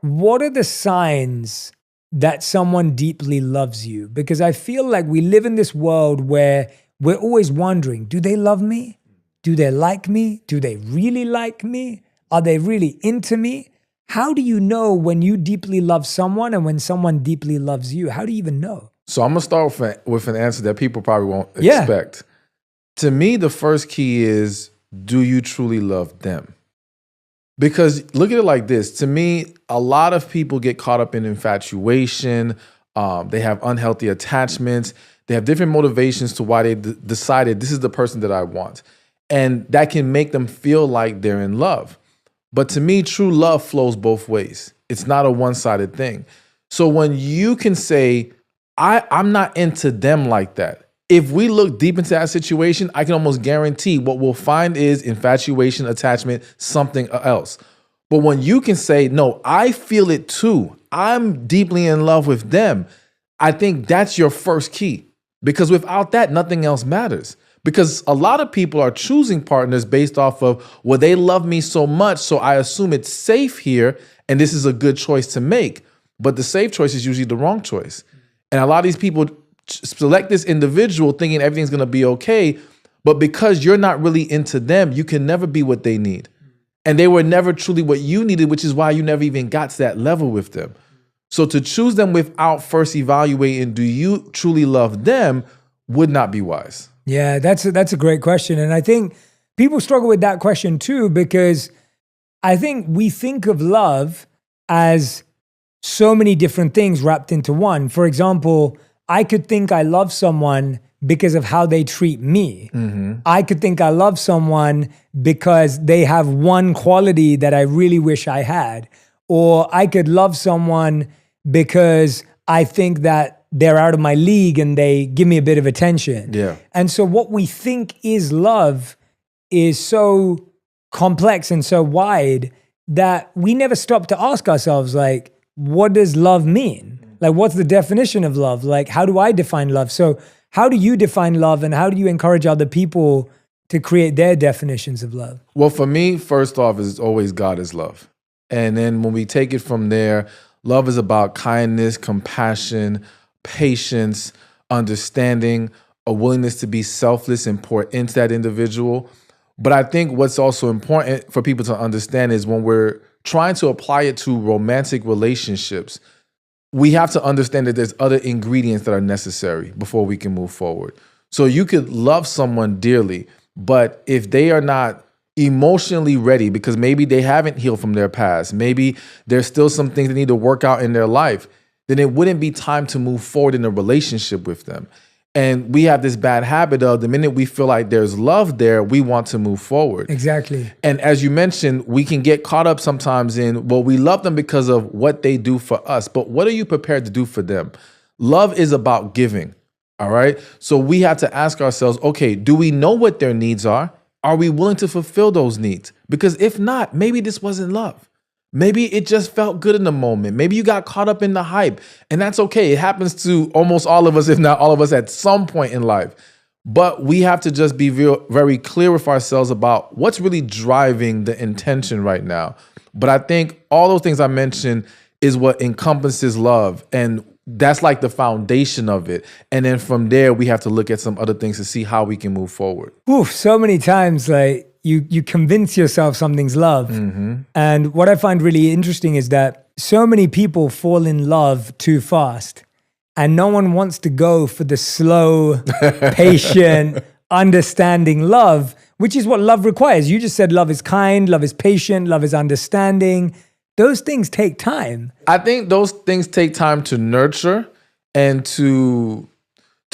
what are the signs that someone deeply loves you? Because I feel like we live in this world where we're always wondering, do they love me? Do they like me? Do they really like me? Are they really into me? How do you know when you deeply love someone and when someone deeply loves you? How do you even know? So I'm gonna start with an answer that people probably won't Yeah. expect. To me, the first key is, do you truly love them? Because look at it like this. To me, a lot of people get caught up in infatuation. They have unhealthy attachments. They have different motivations to why they decided this is the person that I want. And that can make them feel like they're in love. But to me, true love flows both ways. It's not a one-sided thing. So when you can say, I'm not into them like that. If we look deep into that situation, I can almost guarantee what we'll find is infatuation, attachment, something else. But when you can say, no, I feel it too. I'm deeply in love with them. I think that's your first key. Because without that, nothing else matters. Because a lot of people are choosing partners based off of, well, they love me so much, so I assume it's safe here, and this is a good choice to make. But the safe choice is usually the wrong choice. And a lot of these people select this individual thinking everything's going to be okay, but because you're not really into them, you can never be what they need. And they were never truly what you needed, which is why you never even got to that level with them. So to choose them without first evaluating, do you truly love them, would not be wise. Yeah, that's a great question. And I think people struggle with that question too, because I think we think of love as so many different things wrapped into one. For example, I could think I love someone because of how they treat me. Mm-hmm. I could think I love someone because they have one quality that I really wish I had. Or I could love someone because I think that they're out of my league and they give me a bit of attention. Yeah. And so what we think is love is so complex and so wide that we never stop to ask ourselves, like, what does love mean? Like, what's the definition of love? Like, how do I define love? So how do you define love, and how do you encourage other people to create their definitions of love? Well, for me, first off, is always God is love. And then when we take it from there, love is about kindness, compassion, patience, understanding, a willingness to be selfless and pour into that individual. But I think what's also important for people to understand is when we're trying to apply it to romantic relationships, we have to understand that there's other ingredients that are necessary before we can move forward. So you could love someone dearly, but if they are not emotionally ready, because maybe they haven't healed from their past, maybe there's still some things they need to work out in their life, then it wouldn't be time to move forward in a relationship with them. And we have this bad habit of the minute we feel like there's love there, we want to move forward. Exactly. And as you mentioned, we can get caught up sometimes in, well, we love them because of what they do for us, but what are you prepared to do for them? Love is about giving, all right? So we have to ask ourselves, okay, do we know what their needs are? Are we willing to fulfill those needs? Because if not, maybe this wasn't love. Maybe it just felt good in the moment. Maybe you got caught up in the hype, and that's okay. It happens to almost all of us, if not all of us, at some point in life. But we have to just be very clear with ourselves about what's really driving the intention right now. But I think all those things I mentioned is what encompasses love, and that's like the foundation of it. And then from there, we have to look at some other things to see how we can move forward. Oof, so many times, like, you convince yourself something's love. Mm-hmm. And what I find really interesting is that so many people fall in love too fast, and no one wants to go for the slow, patient, understanding love, which is what love requires. You just said love is kind, love is patient, love is understanding. Those things take time. I think those things take time to nurture and to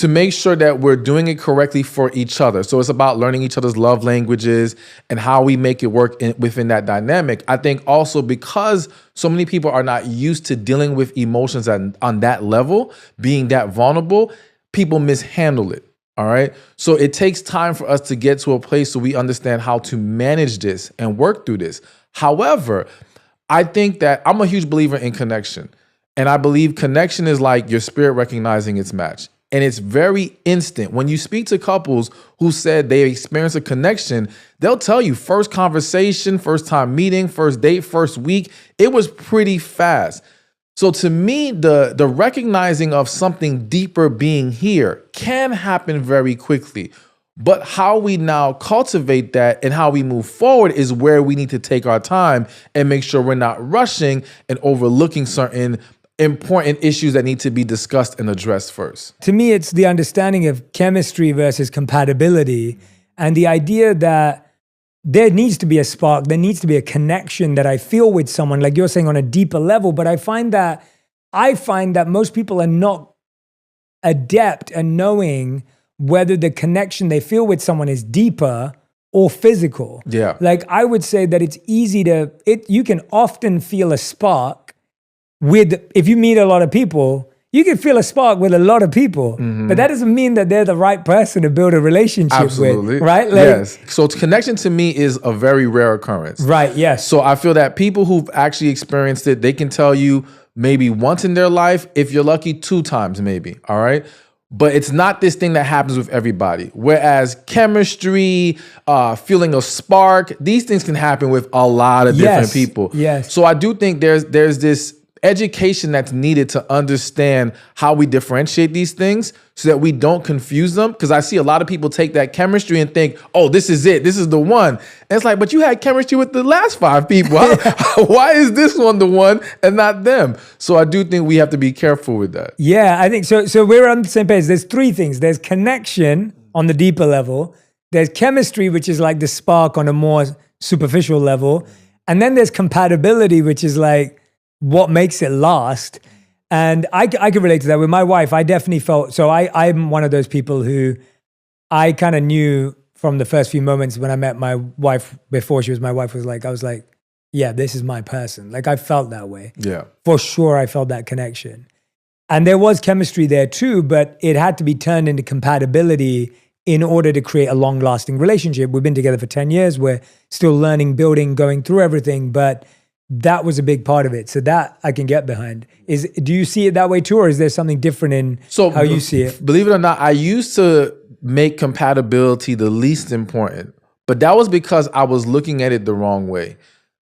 make sure that we're doing it correctly for each other. So it's about learning each other's love languages and how we make it work within that dynamic. I think also because so many people are not used to dealing with emotions on that level, being that vulnerable, people mishandle it. All right. So it takes time for us to get to a place so we understand how to manage this and work through this. However, I think that I'm a huge believer in connection. And I believe connection is like your spirit recognizing its match. and it's very instant. When you speak to couples who said they experienced a connection, they'll tell you first conversation, first time meeting, first date, first week, it was pretty fast. So to me, the recognizing of something deeper being here can happen very quickly. But how we now cultivate that and how we move forward is where we need to take our time and make sure we're not rushing and overlooking certain important issues that need to be discussed and addressed first. To me, it's the understanding of chemistry versus compatibility, and the idea that there needs to be a spark, there needs to be a connection that I feel with someone, like you're saying, on a deeper level. But I find that most people are not adept at knowing whether the connection they feel with someone is deeper or physical. Yeah. Like I would say that it's easy you can often feel a spark if you meet a lot of people, you can feel a spark with a lot of people, but that doesn't mean that they're the right person to build a relationship with, right? Yes. So connection to me is a very rare occurrence. Right, yes. So I feel that people who've actually experienced it, they can tell you maybe once in their life, if you're lucky, 2 times maybe, all right? But it's not this thing that happens with everybody. Whereas chemistry, feeling a spark, these things can happen with a lot of different people. Yes. So I do think there's this education that's needed to understand how we differentiate these things so that we don't confuse them. Because I see a lot of people take that chemistry and think, oh, this is it. This is the one. And it's like, but you had chemistry with the last 5 people. Why is this one the one and not them? So I do think we have to be careful with that. Yeah, I think so. So we're on the same page. There's 3 things. There's connection on the deeper level. There's chemistry, which is like the spark on a more superficial level. And then there's compatibility, which is like what makes it last. And I can relate to that. With my wife, I definitely felt, so I'm one of those people who I kind of knew from the first few moments when I met my wife, before she was my wife, I was like, yeah, this is my person. Like I felt that way. Yeah. For sure, I felt that connection. And there was chemistry there too, but it had to be turned into compatibility in order to create a long-lasting relationship. We've been together for 10 years. We're still learning, building, going through everything, but that was a big part of it. So that I can get behind. Do you see it that way too, or is there something different in how you see it? Believe it or not, I used to make compatibility the least important, but that was because I was looking at it the wrong way.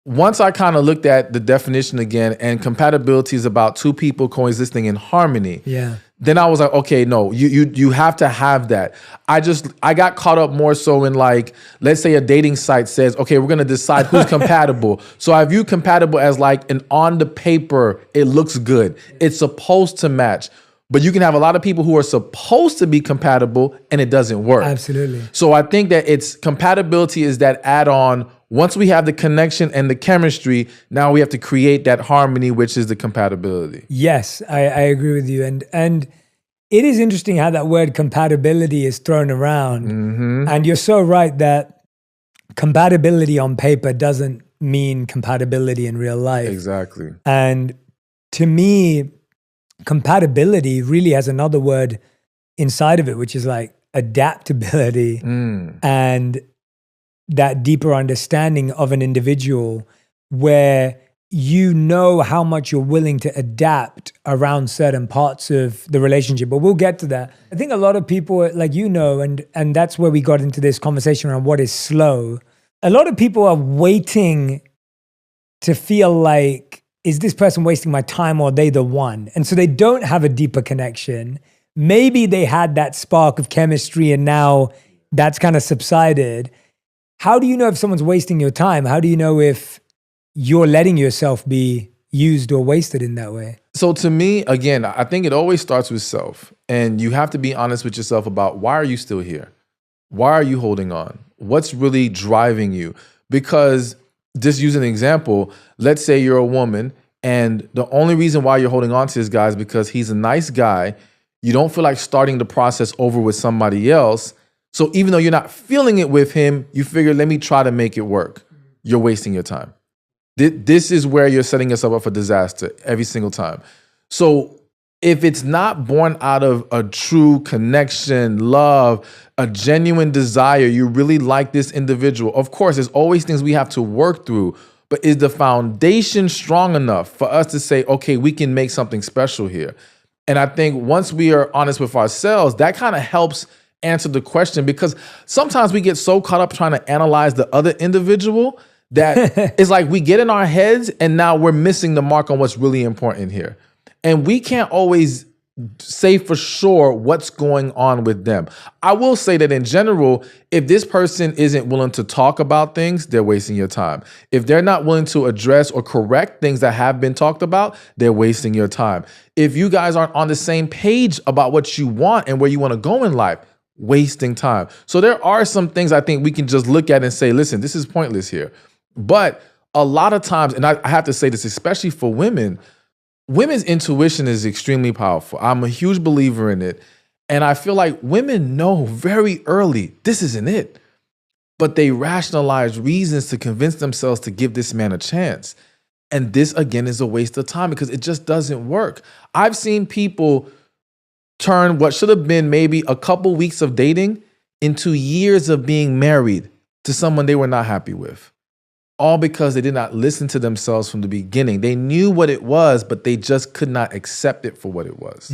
Once I kind of looked at the definition again, and compatibility is about 2 people coexisting in harmony. Yeah. Then I was like, okay, no, you have to have that. I got caught up more so in, like, let's say a dating site says, okay, we're gonna decide who's compatible. So I view compatible as like an on the paper, it looks good. It's supposed to match. But you can have a lot of people who are supposed to be compatible and it doesn't work. Absolutely. So I think that compatibility is that add-on. Once we have the connection and the chemistry, now we have to create that harmony, which is the compatibility. Yes, I agree with you. And it is interesting how that word compatibility is thrown around. Mm-hmm. And you're so right that compatibility on paper doesn't mean compatibility in real life. Exactly. And to me, compatibility really has another word inside of it, which is like adaptability and that deeper understanding of an individual where you know how much you're willing to adapt around certain parts of the relationship. But we'll get to that. I think a lot of people, like, and that's where we got into this conversation around what is slow. A lot of people are waiting to feel like, is this person wasting my time or are they the one? And so they don't have a deeper connection. Maybe they had that spark of chemistry and now that's kind of subsided. How do you know if someone's wasting your time? How do you know if you're letting yourself be used or wasted in that way? So to me, again, I think it always starts with self. And you have to be honest with yourself about, why are you still here? Why are you holding on? What's really driving you? Because, just use an example, let's say you're a woman and the only reason why you're holding on to this guy is because he's a nice guy. You don't feel like starting the process over with somebody else. So even though you're not feeling it with him, you figure, let me try to make it work. You're wasting your time. This is where you're setting yourself up for disaster every single time. So if it's not born out of a true connection, love, a genuine desire, you really like this individual, of course, there's always things we have to work through. But is the foundation strong enough for us to say, okay, we can make something special here? And I think once we are honest with ourselves, that kind of helps answer the question, because sometimes we get so caught up trying to analyze the other individual that it's like we get in our heads and now we're missing the mark on what's really important here. And we can't always say for sure what's going on with them. I will say that in general, if this person isn't willing to talk about things, they're wasting your time. If they're not willing to address or correct things that have been talked about, they're wasting your time. If you guys aren't on the same page about what you want and where you want to go in life, wasting time. So there are some things I think we can just look at and say, listen, this is pointless here. But a lot of times, and I have to say this, especially for women, women's intuition is extremely powerful. I'm a huge believer in it. And I feel like women know very early, this isn't it. But they rationalize reasons to convince themselves to give this man a chance. And this, again, is a waste of time because it just doesn't work. I've seen people turn what should have been maybe a couple weeks of dating into years of being married to someone they were not happy with. All because they did not listen to themselves from the beginning. They knew what it was, but they just could not accept it for what it was.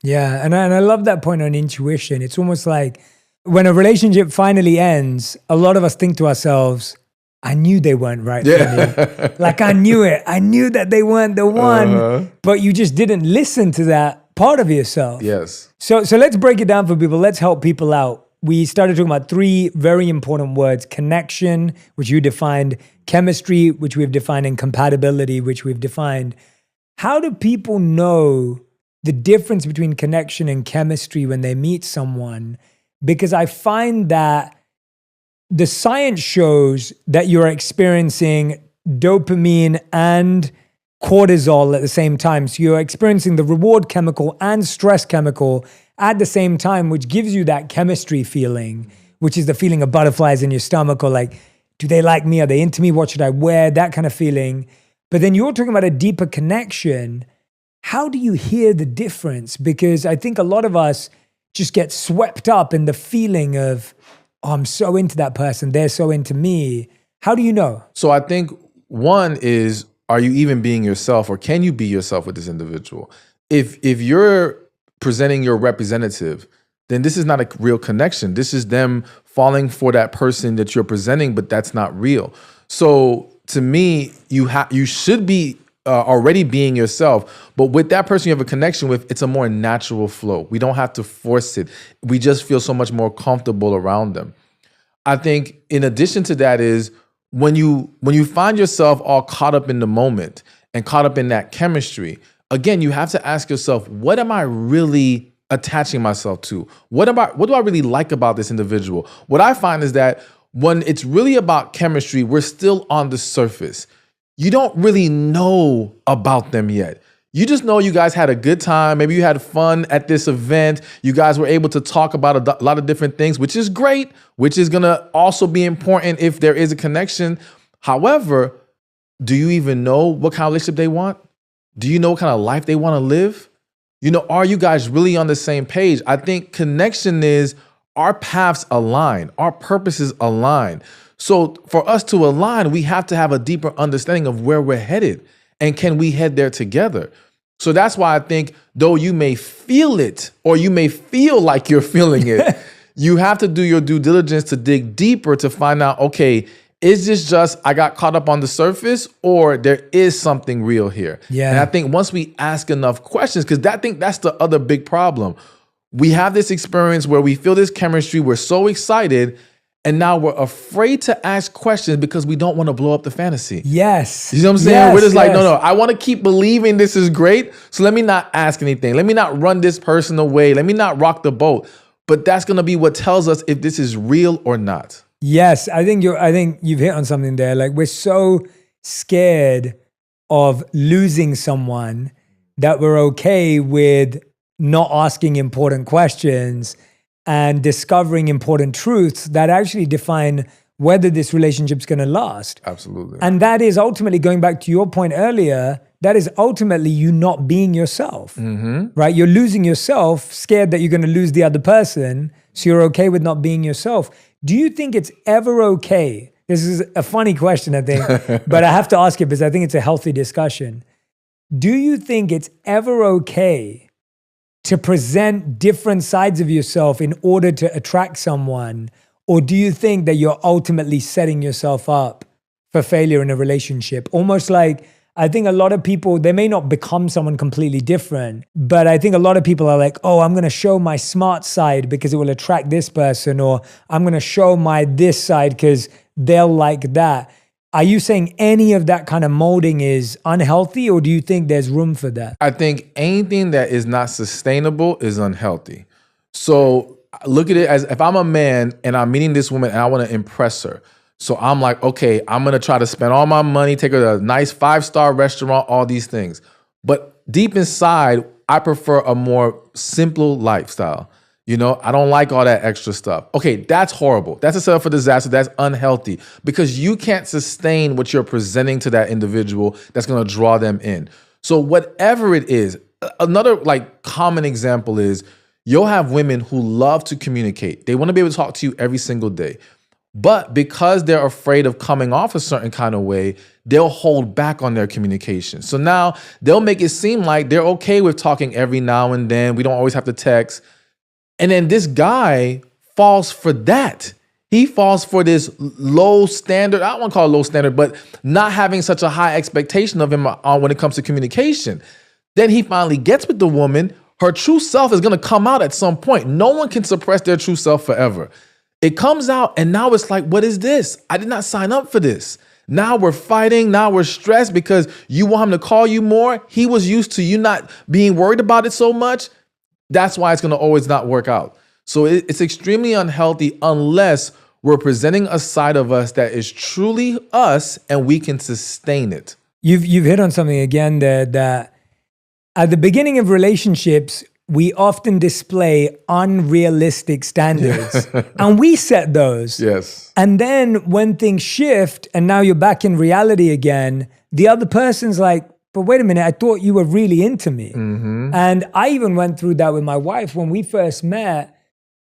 Yeah, and I love that point on intuition. It's almost like when a relationship finally ends, a lot of us think to ourselves, I knew they weren't right for me. Like I knew it. I knew that they weren't the one, but you just didn't listen to that part of yourself. Yes. So let's break it down for people. Let's help people out. We started talking about three very important words: connection, which you defined; chemistry, which we've defined; and compatibility, which we've defined. How do people know the difference between connection and chemistry when they meet someone? Because I find that the science shows that you're experiencing dopamine and cortisol at the same time. So you're experiencing the reward chemical and stress chemical at the same time, which gives you that chemistry feeling, which is the feeling of butterflies in your stomach, or like, do they like me? Are they into me? What should I wear? That kind of feeling. But then you're talking about a deeper connection. How do you hear the difference? Because I think a lot of us just get swept up in the feeling of, oh, I'm so into that person, they're so into me. How do you know? So I think one is, are you even being yourself, or can you be yourself with this individual? If you're presenting your representative, then this is not a real connection. This is them falling for that person that you're presenting, but that's not real. So to me, you should be already being yourself, but with that person you have a connection with, it's a more natural flow. We don't have to force it. We just feel so much more comfortable around them. I think in addition to that is when you find yourself all caught up in the moment and caught up in that chemistry, again, you have to ask yourself, what am I really attaching myself to? What do I really like about this individual? What I find is that when it's really about chemistry, we're still on the surface. You don't really know about them yet. You just know you guys had a good time. Maybe you had fun at this event. You guys were able to talk about a lot of different things, which is great, which is going to also be important if there is a connection. However, do you even know what kind of relationship they want? Do you know what kind of life they want to live? You know, are you guys really on the same page? I think connection is our paths align, our purposes align. So for us to align, we have to have a deeper understanding of where we're headed, and can we head there together? So that's why I think, though you may feel it, or you may feel like you're feeling it, you have to do your due diligence to dig deeper to find out, okay, is this just I got caught up on the surface, or there is something real here? Yeah. And I think once we ask enough questions, because I think that's the other big problem. We have this experience where we feel this chemistry, we're so excited, and now we're afraid to ask questions because we don't want to blow up the fantasy. Yes. You know what I'm saying? Yes, We're just like, yes. no, I want to keep believing this is great, so let me not ask anything. Let me not run this person away. Let me not rock the boat. But that's going to be what tells us if this is real or not. Yes, I think you've hit on something there. Like, we're so scared of losing someone that we're okay with not asking important questions and discovering important truths that actually define whether this relationship's going to last. Absolutely. And that is ultimately, going back to your point earlier, that is ultimately you not being yourself, right? You're losing yourself, scared that you're going to lose the other person, so you're okay with not being yourself. Do you think it's ever okay? This is a funny question, I think, but I have to ask it because I think it's a healthy discussion. Do you think it's ever okay to present different sides of yourself in order to attract someone? Or do you think that you're ultimately setting yourself up for failure in a relationship? Almost like, I think a lot of people, they may not become someone completely different, but I think a lot of people are like, oh, I'm going to show my smart side because it will attract this person, or I'm going to show my this side because they'll like that. Are you saying any of that kind of molding is unhealthy, or do you think there's room for that? I think anything that is not sustainable is unhealthy. So look at it as if I'm a man and I'm meeting this woman and I want to impress her. So I'm like, okay, I'm going to try to spend all my money, take her to a nice 5-star restaurant, all these things. But deep inside, I prefer a more simple lifestyle. You know, I don't like all that extra stuff. Okay, that's horrible. That's a setup for disaster. That's unhealthy because you can't sustain what you're presenting to that individual that's going to draw them in. So whatever it is, another like common example is you'll have women who love to communicate. They want to be able to talk to you every single day. But because they're afraid of coming off a certain kind of way, they'll hold back on their communication. So now they'll make it seem like they're okay with talking every now and then. We don't always have to text. And then this guy falls for that. He falls for this low standard. I don't want to call it low standard, but not having such a high expectation of him when it comes to communication. Then he finally gets with the woman. Her true self is going to come out at some point. No one can suppress their true self forever. It comes out and now it's like, what is this? I did not sign up for this. Now we're fighting. Now we're stressed because you want him to call you more. He was used to you not being worried about it so much. That's why it's going to always not work out. So it's extremely unhealthy unless we're presenting a side of us that is truly us and we can sustain it. You've hit on something again there, that at the beginning of relationships, we often display unrealistic standards and we set those. Yes. And then when things shift and now you're back in reality again, the other person's like, but wait a minute, I thought you were really into me. Mm-hmm. And I even went through that with my wife. When we first met,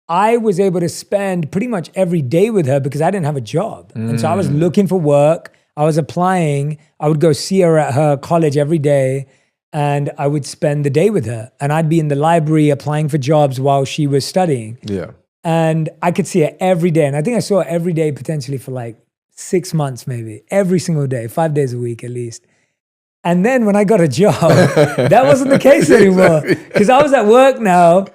I was able to spend pretty much every day with her because I didn't have a job. And so I was looking for work. I was applying. I would go see her at her college every day. And I would spend the day with her. And I'd be in the library applying for jobs while she was studying. Yeah. And I could see her every day. And I think I saw her every day potentially for like 6 months maybe. Every single day, 5 days a week at least. And then when I got a job, that wasn't the case anymore. Because I was at work now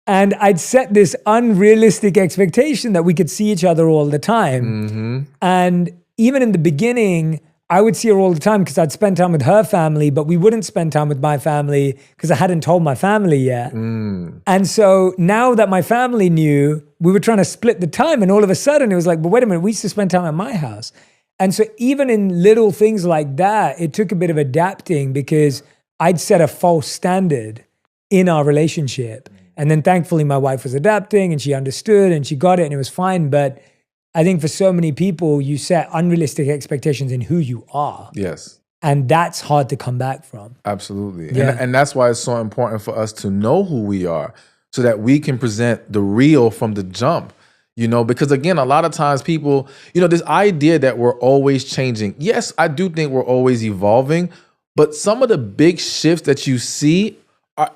and I'd set this unrealistic expectation that we could see each other all the time. Mm-hmm. And even in the beginning, I would see her all the time because I'd spend time with her family, but we wouldn't spend time with my family because I hadn't told my family yet. And so now that my family knew, we were trying to split the time. And all of a sudden it was like, but wait a minute, we used to spend time at my house. And so even in little things like that, it took a bit of adapting because I'd set a false standard in our relationship. And then thankfully my wife was adapting and she understood and she got it and it was fine. But I think for so many people, you set unrealistic expectations in who you are. Yes. And that's hard to come back from. Absolutely. Yeah. And that's why it's so important for us to know who we are so that we can present the real from the jump. You know, because again, a lot of times people, you know, this idea that we're always changing. Yes, I do think we're always evolving, but some of the big shifts that you see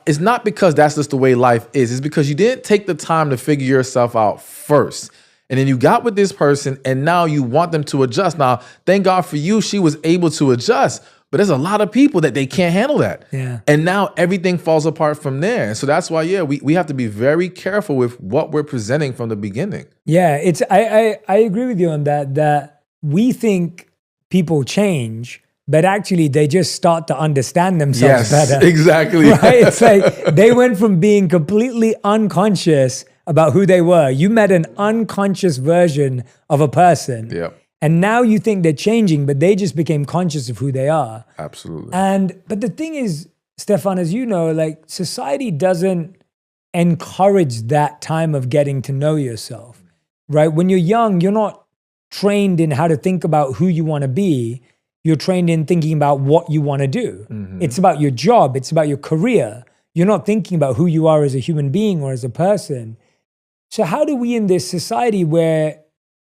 it's not because that's just the way life is. It's because you didn't take the time to figure yourself out first. And then you got with this person and now you want them to adjust. Now, thank God for you, she was able to adjust. But there's a lot of people that they can't handle that. Yeah. And now everything falls apart from there. And so that's why, we have to be very careful with what we're presenting from the beginning. Yeah, I agree with you on that we think people change, but actually they just start to understand themselves better. Exactly. Right? It's like they went from being completely unconscious about who they were. You met an unconscious version of a person. Yep. And now you think they're changing, but they just became conscious of who they are. Absolutely. But the thing is, Stefan, as you know, like society doesn't encourage that time of getting to know yourself, right? When you're young, you're not trained in how to think about who you want to be. You're trained in thinking about what you want to do. Mm-hmm. It's about your job. It's about your career. You're not thinking about who you are as a human being or as a person. So how do we in this society where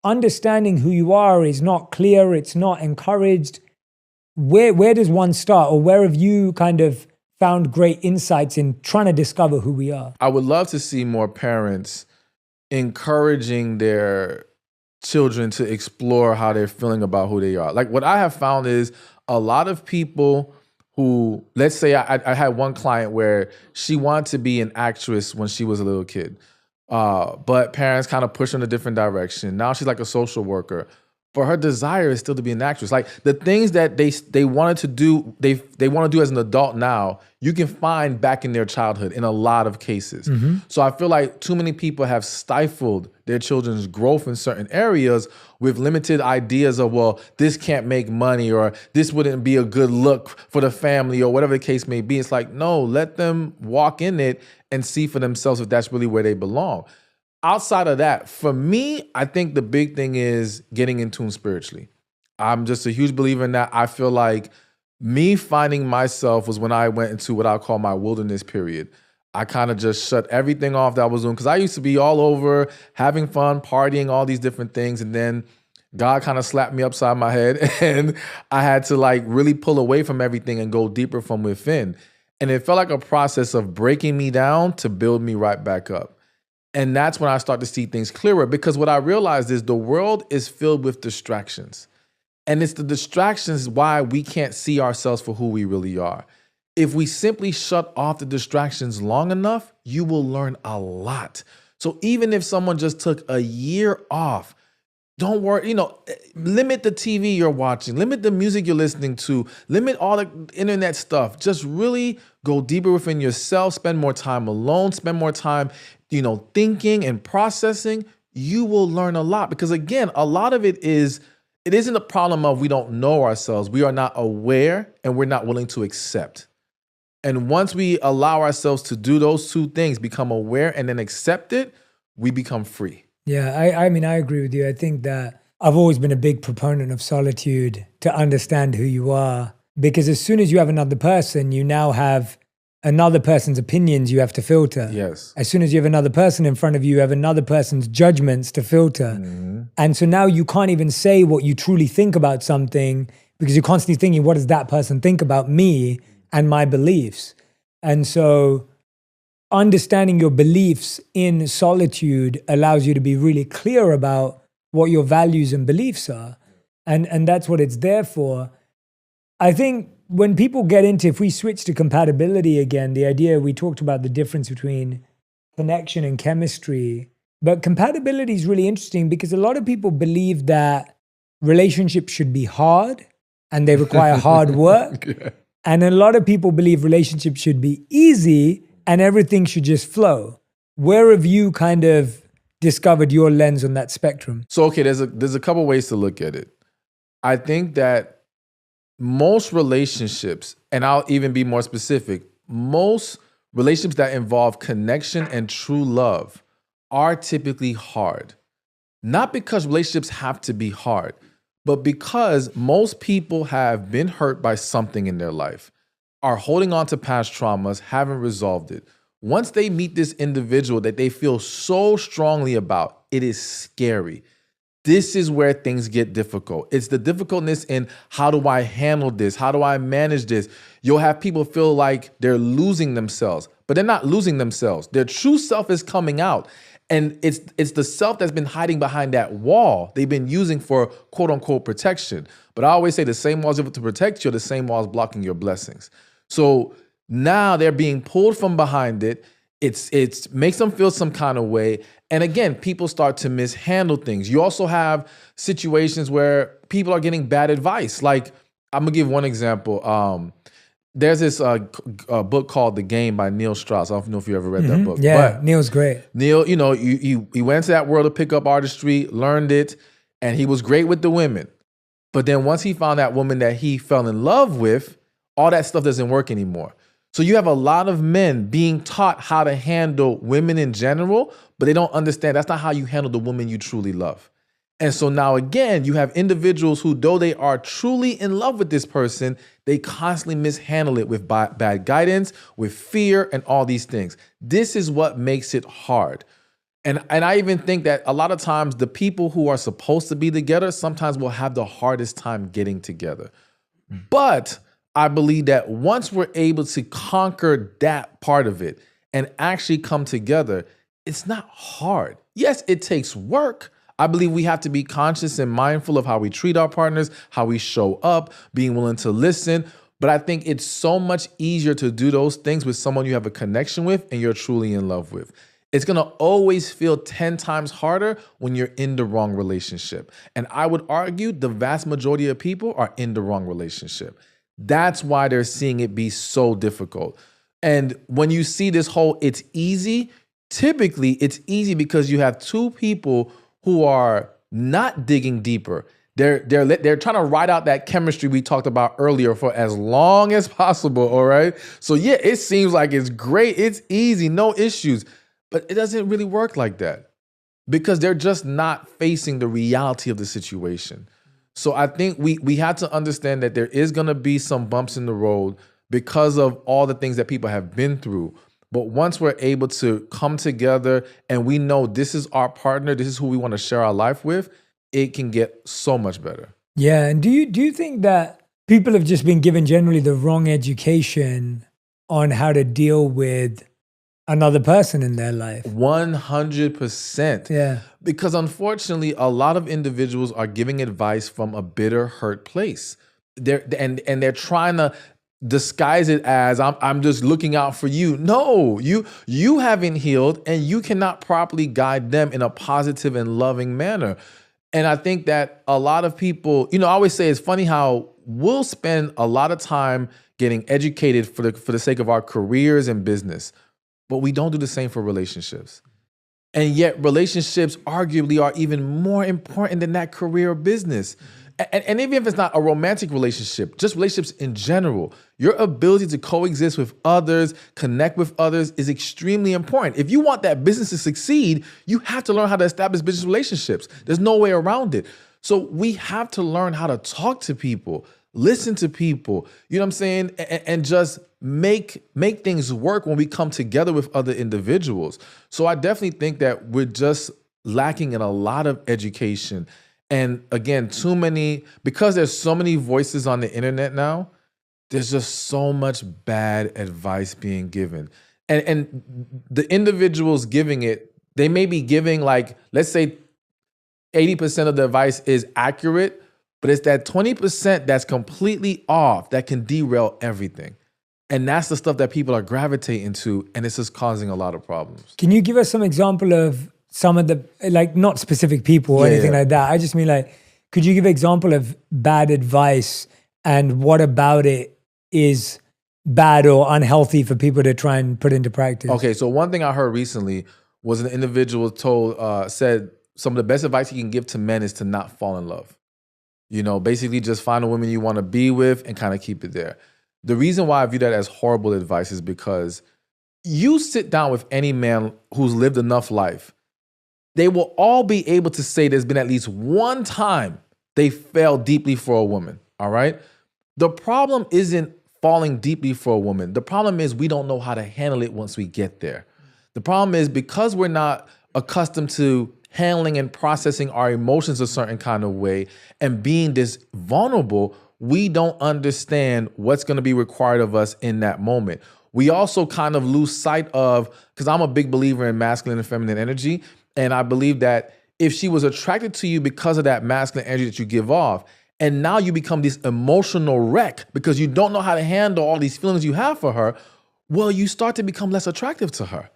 understanding who you are is not clear, it's not encouraged, where does one start, or where have you kind of found great insights in trying to discover who we are. I would love to see more parents encouraging their children to explore how they're feeling about who they are. Like what I have found is a lot of people who, let's say I had one client where she wanted to be an actress when she was a little kid, but parents kind of push her in a different direction. Now she's like a social worker. But her desire is still to be an actress. Like the things that they wanted to do, they want to do as an adult now, you can find back in their childhood in a lot of cases. So I feel like too many people have stifled their children's growth in certain areas with limited ideas of, well, this can't make money or this wouldn't be a good look for the family or whatever the case may be. It's like, no, let them walk in it and see for themselves if that's really where they belong. Outside of that, for me, I think the big thing is getting in tune spiritually. I'm just a huge believer in that. I feel like me finding myself was when I went into what I call my wilderness period. I kind of just shut everything off that I was doing because I used to be all over having fun, partying, all these different things. And then God kind of slapped me upside my head and I had to like really pull away from everything and go deeper from within. And it felt like a process of breaking me down to build me right back up. And that's when I start to see things clearer because what I realized is the world is filled with distractions. And it's the distractions why we can't see ourselves for who we really are. If we simply shut off the distractions long enough, you will learn a lot. So even if someone just took a year off, don't worry, limit the TV you're watching, limit the music you're listening to, limit all the internet stuff. Just really go deeper within yourself, spend more time alone, spend more time thinking and processing. You will learn a lot because again, a lot of it isn't a problem of we don't know ourselves. We are not aware and we're not willing to accept. And once we allow ourselves to do those two things, become aware and then accept it, we become free. Yeah, I mean, I agree with you. I think that I've always been a big proponent of solitude to understand who you are, because as soon as you have another person, you now have another person's opinions you have to filter. Yes. As soon as you have another person in front of you, you have another person's judgments to filter. And so now you can't even say what you truly think about something because you're constantly thinking, what does that person think about me and my beliefs? And so understanding your beliefs in solitude allows you to be really clear about what your values and beliefs are. And that's what it's there for. I think when people get into, if we switch to compatibility again, the idea we talked about the difference between connection and chemistry, but compatibility is really interesting because a lot of people believe that relationships should be hard and they require hard work. Yeah. And a lot of people believe relationships should be easy and everything should just flow. Where have you kind of discovered your lens on that spectrum? So, okay, there's a couple ways to look at it. I think that most relationships, and I'll even be more specific, most relationships that involve connection and true love are typically hard. Not because relationships have to be hard, but because most people have been hurt by something in their life, are holding on to past traumas, haven't resolved it. Once they meet this individual that they feel so strongly about, it is scary. This is where things get difficult. It's the difficultness in how do I handle this? How do I manage this? You'll have people feel like they're losing themselves, but they're not losing themselves. Their true self is coming out. And it's the self that's been hiding behind that wall they've been using for quote unquote protection. But I always say the same walls able to protect you are the same walls blocking your blessings. So now they're being pulled from behind it. It makes them feel some kind of way. And again, people start to mishandle things. You also have situations where people are getting bad advice. Like, I'm gonna give one example. There's this book called The Game by Neil Strauss. I don't know if you ever read that book. Yeah, but Neil's great. Neil, he went into that world of pickup artistry, learned it, and he was great with the women. But then once he found that woman that he fell in love with, all that stuff doesn't work anymore. So you have a lot of men being taught how to handle women in general, but they don't understand that's not how you handle the woman you truly love. And so now again, you have individuals who, though they are truly in love with this person, they constantly mishandle it with bad guidance, with fear, and all these things. This is what makes it hard. And I even think that a lot of times the people who are supposed to be together sometimes will have the hardest time getting together. But I believe that once we're able to conquer that part of it and actually come together, it's not hard. Yes, it takes work. I believe we have to be conscious and mindful of how we treat our partners, how we show up, being willing to listen. But I think it's so much easier to do those things with someone you have a connection with and you're truly in love with. It's going to always feel 10 times harder when you're in the wrong relationship. And I would argue the vast majority of people are in the wrong relationship. That's why they're seeing it be so difficult. And when you see this whole it's easy, typically it's easy because you have two people who are not digging deeper. They're trying to ride out that chemistry we talked about earlier for as long as possible, all right? So yeah, it seems like it's great, it's easy, no issues, but it doesn't really work like that because they're just not facing the reality of the situation. So I think we have to understand that there is gonna be some bumps in the road because of all the things that people have been through. But once we're able to come together and we know this is our partner, this is who we want to share our life with, it can get so much better. Yeah. And do you think that people have just been given generally the wrong education on how to deal with another person in their life? 100%. Yeah. Because unfortunately, a lot of individuals are giving advice from a bitter, hurt place. They're trying to disguise it as I'm just looking out for you. No, you haven't healed and you cannot properly guide them in a positive and loving manner. And I think that a lot of people, I always say it's funny how we'll spend a lot of time getting educated for the sake of our careers and business, but we don't do the same for relationships. And yet relationships arguably are even more important than that career or business. And even if it's not a romantic relationship, just relationships in general, your ability to coexist with others, connect with others is extremely important. If you want that business to succeed, you have to learn how to establish business relationships. There's no way around it. So we have to learn how to talk to people, listen to people, you know what I'm saying? And just make things work when we come together with other individuals. So I definitely think that we're just lacking in a lot of education. And again, because there's so many voices on the internet now, there's just so much bad advice being given. And the individuals giving it, they may be giving let's say 80% of the advice is accurate, but it's that 20% that's completely off that can derail everything. And that's the stuff that people are gravitating to, and it's just causing a lot of problems. Can you give us some example of some of the, not specific people or anything like that? I just mean could you give an example of bad advice and what about it is bad or unhealthy for people to try and put into practice? Okay, so one thing I heard recently was an individual said some of the best advice he can give to men is to not fall in love. Basically just find a woman you want to be with and kind of keep it there. The reason why I view that as horrible advice is because you sit down with any man who's lived enough life, they will all be able to say there's been at least one time they fell deeply for a woman, all right? The problem isn't falling deeply for a woman. The problem is we don't know how to handle it once we get there. The problem is because we're not accustomed to handling and processing our emotions a certain kind of way and being this vulnerable, we don't understand what's going to be required of us in that moment. We also kind of lose sight of, because I'm a big believer in masculine and feminine energy, and I believe that if she was attracted to you because of that masculine energy that you give off, and now you become this emotional wreck because you don't know how to handle all these feelings you have for her, well, you start to become less attractive to her.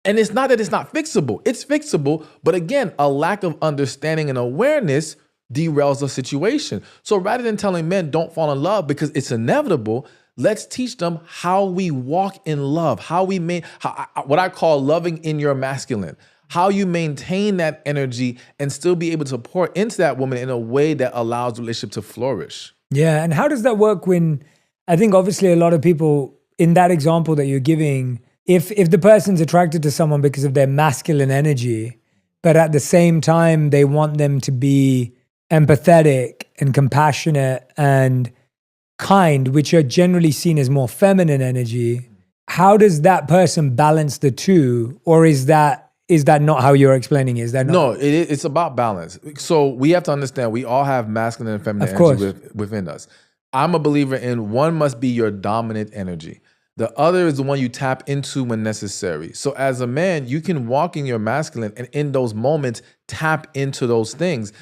And it's not that it's not fixable. It's fixable, but again, a lack of understanding and awareness derails the situation. So rather than telling men don't fall in love because it's inevitable, let's teach them how we walk in love, what I call loving in your masculine, how you maintain that energy and still be able to pour into that woman in a way that allows the relationship to flourish. Yeah, and how does that work when, I think obviously a lot of people in that example that you're giving, if the person's attracted to someone because of their masculine energy, but at the same time they want them to be empathetic and compassionate and kind, which are generally seen as more feminine energy, how does that person balance the two? Or is that not how you're explaining it? Is that not? No, it's about balance. So we have to understand we all have masculine and feminine energy within us. I'm a believer in one must be your dominant energy. The other is the one you tap into when necessary. So as a man, you can walk in your masculine and in those moments tap into those things.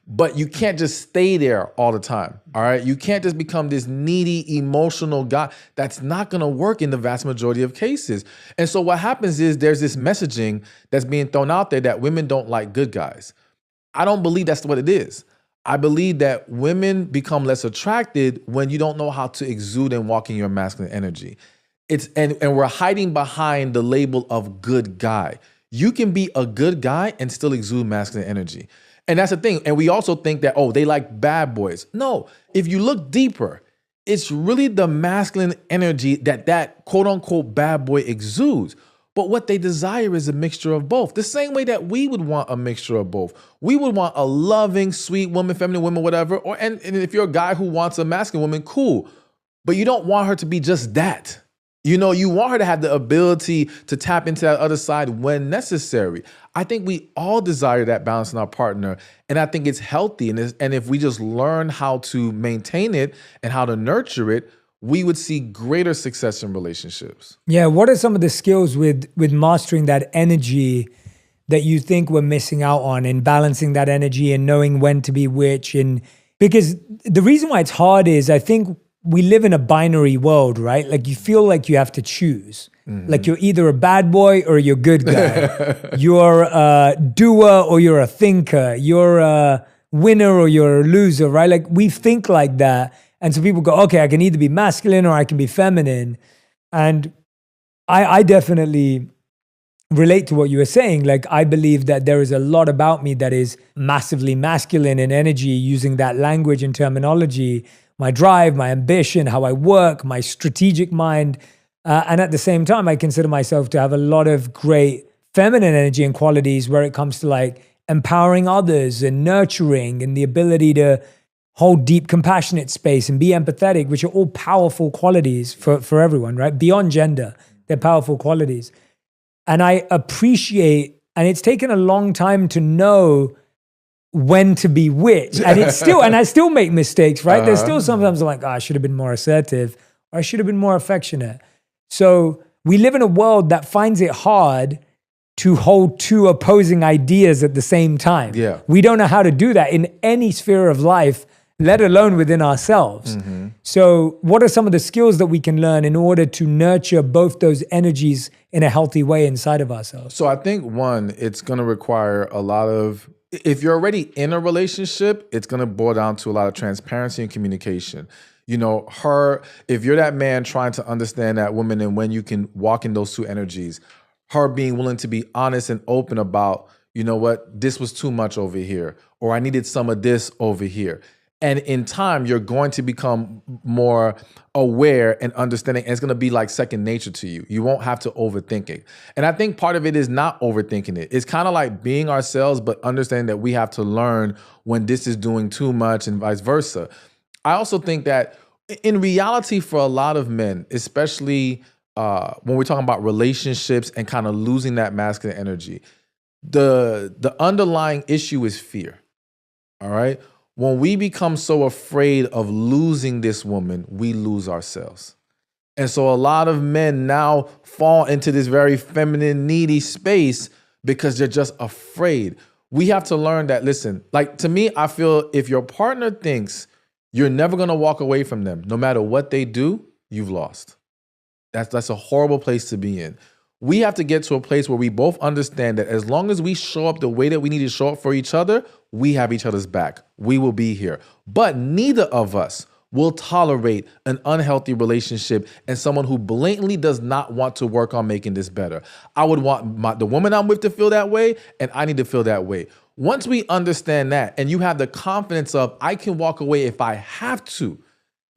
But you can't just stay there all the time. All right. You can't just become this needy, emotional guy. That's not going to work in the vast majority of cases. And so what happens is there's this messaging that's being thrown out there that women don't like good guys. I don't believe that's what it is. I believe that women become less attracted when you don't know how to exude and walk in your masculine energy. And we're hiding behind the label of good guy. You can be a good guy and still exude masculine energy. And that's the thing. And we also think that, oh, they like bad boys. No, if you look deeper, it's really the masculine energy that quote unquote bad boy exudes. But what they desire is a mixture of both. The same way that we would want a mixture of both. We would want a loving, sweet woman, feminine woman, whatever. And if you're a guy who wants a masculine woman, cool. But you don't want her to be just that. You know, you want her to have the ability to tap into that other side when necessary. I think we all desire that balance in our partner. And I think it's healthy. And if we just learn how to maintain it and how to nurture it, we would see greater success in relationships. Yeah. What are some of the skills with mastering that energy that you think we're missing out on, in balancing that energy and knowing when to be which? And because the reason why it's hard is I think we live in a binary world, right? Like you feel like you have to choose. Mm-hmm. Like you're either a bad boy or you're a good guy. You're a doer or you're a thinker. You're a winner or you're a loser, right? Like we think like that. And so people go, okay, I can either be masculine or I can be feminine. And I definitely relate to what you were saying. Like I believe that there is a lot about me that is massively masculine in energy, using that language and terminology. My drive, my ambition, how I work, my strategic mind. And at the same time, I consider myself to have a lot of great feminine energy and qualities where it comes to like empowering others and nurturing and the ability to hold deep, compassionate space and be empathetic, which are all powerful qualities for everyone, right? Beyond gender, they're powerful qualities. And I appreciate, and it's taken a long time to know when to be which. And it's still, and I still make mistakes, right? There's still sometimes I'm like, I should have been more assertive, or I should have been more affectionate. So we live in a world that finds it hard to hold two opposing ideas at the same time. Yeah. We don't know how to do that in any sphere of life, let alone within ourselves. Mm-hmm. So what are some of the skills that we can learn in order to nurture both those energies in a healthy way inside of ourselves? So I think one, it's going to require a lot of, if you're already in a relationship, it's going to boil down to a lot of transparency and communication. You know, if you're that man trying to understand that woman and when you can walk in those two energies, her being willing to be honest and open about, you know what, this was too much over here, or I needed some of this over here. And in time, you're going to become more aware and understanding. And it's going to be like second nature to you. You won't have to overthink it. And I think part of it is not overthinking it. It's kind of like being ourselves, but understanding that we have to learn when this is doing too much and vice versa. I also think that in reality, for a lot of men, especially when we're talking about relationships and kind of losing that masculine energy, the underlying issue is fear. All right. When we become so afraid of losing this woman, we lose ourselves. And so a lot of men now fall into this very feminine, needy space because they're just afraid. We have to learn that, listen, like to me, I feel if your partner thinks you're never going to walk away from them, no matter what they do, you've lost. That's a horrible place to be in. We have to get to a place where we both understand that as long as we show up the way that we need to show up for each other, we have each other's back. We will be here. But neither of us will tolerate an unhealthy relationship and someone who blatantly does not want to work on making this better. I would want the woman I'm with to feel that way, and I need to feel that way. Once we understand that, and you have the confidence of, I can walk away if I have to,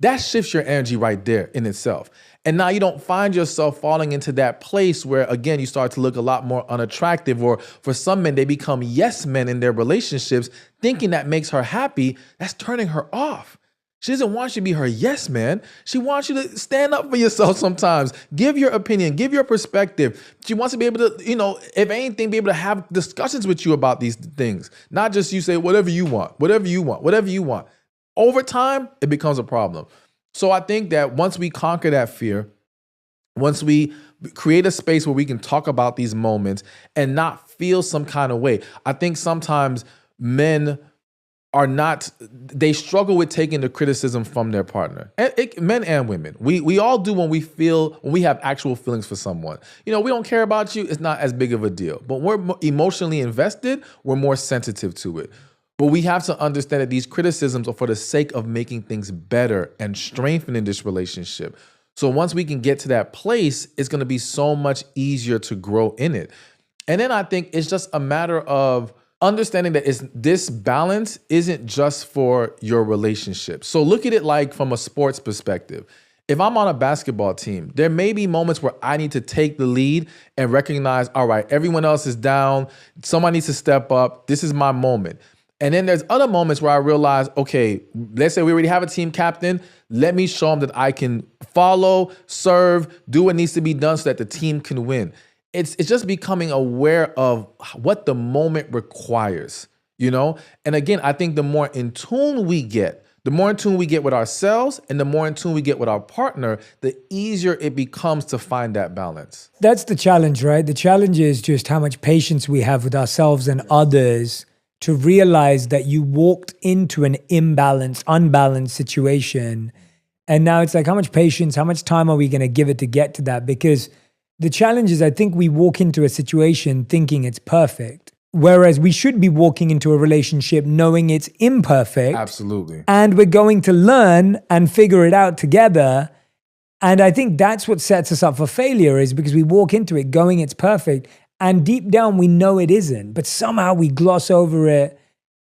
that shifts your energy right there in itself. And now you don't find yourself falling into that place where, again, you start to look a lot more unattractive, or for some men, they become yes men in their relationships, thinking that makes her happy. That's turning her off. She doesn't want you to be her yes man. She wants you to stand up for yourself sometimes. Give your opinion, give your perspective. She wants to be able to, if anything, be able to have discussions with you about these things. Not just you say, whatever you want, whatever you want, whatever you want. Over time, it becomes a problem. So I think that once we conquer that fear, once we create a space where we can talk about these moments and not feel some kind of way, I think sometimes men they struggle with taking the criticism from their partner. Men and women. We all do when we have actual feelings for someone. We don't care about you, it's not as big of a deal. But we're emotionally invested, we're more sensitive to it. But we have to understand that these criticisms are for the sake of making things better and strengthening this relationship. So once we can get to that place, it's going to be so much easier to grow in it. And then I think it's just a matter of understanding that this balance isn't just for your relationship. So look at it like from a sports perspective. If I'm on a basketball team, there may be moments where I need to take the lead and recognize, all right, everyone else is down. Someone needs to step up. This is my moment. And then there's other moments where I realize, okay, let's say we already have a team captain. Let me show them that I can follow, serve, do what needs to be done so that the team can win. It's just becoming aware of what the moment requires, And again, I think the more in tune we get with ourselves and the more in tune we get with our partner, the easier it becomes to find that balance. That's the challenge, right? The challenge is just how much patience we have with ourselves and others to realize that you walked into an unbalanced situation. And now it's like, how much patience, how much time are we going to give it to get to that? Because the challenge is, I think we walk into a situation thinking it's perfect, whereas we should be walking into a relationship knowing it's imperfect. Absolutely. And we're going to learn and figure it out together. And I think that's what sets us up for failure, is because we walk into it going it's perfect. And deep down, we know it isn't, but somehow we gloss over it.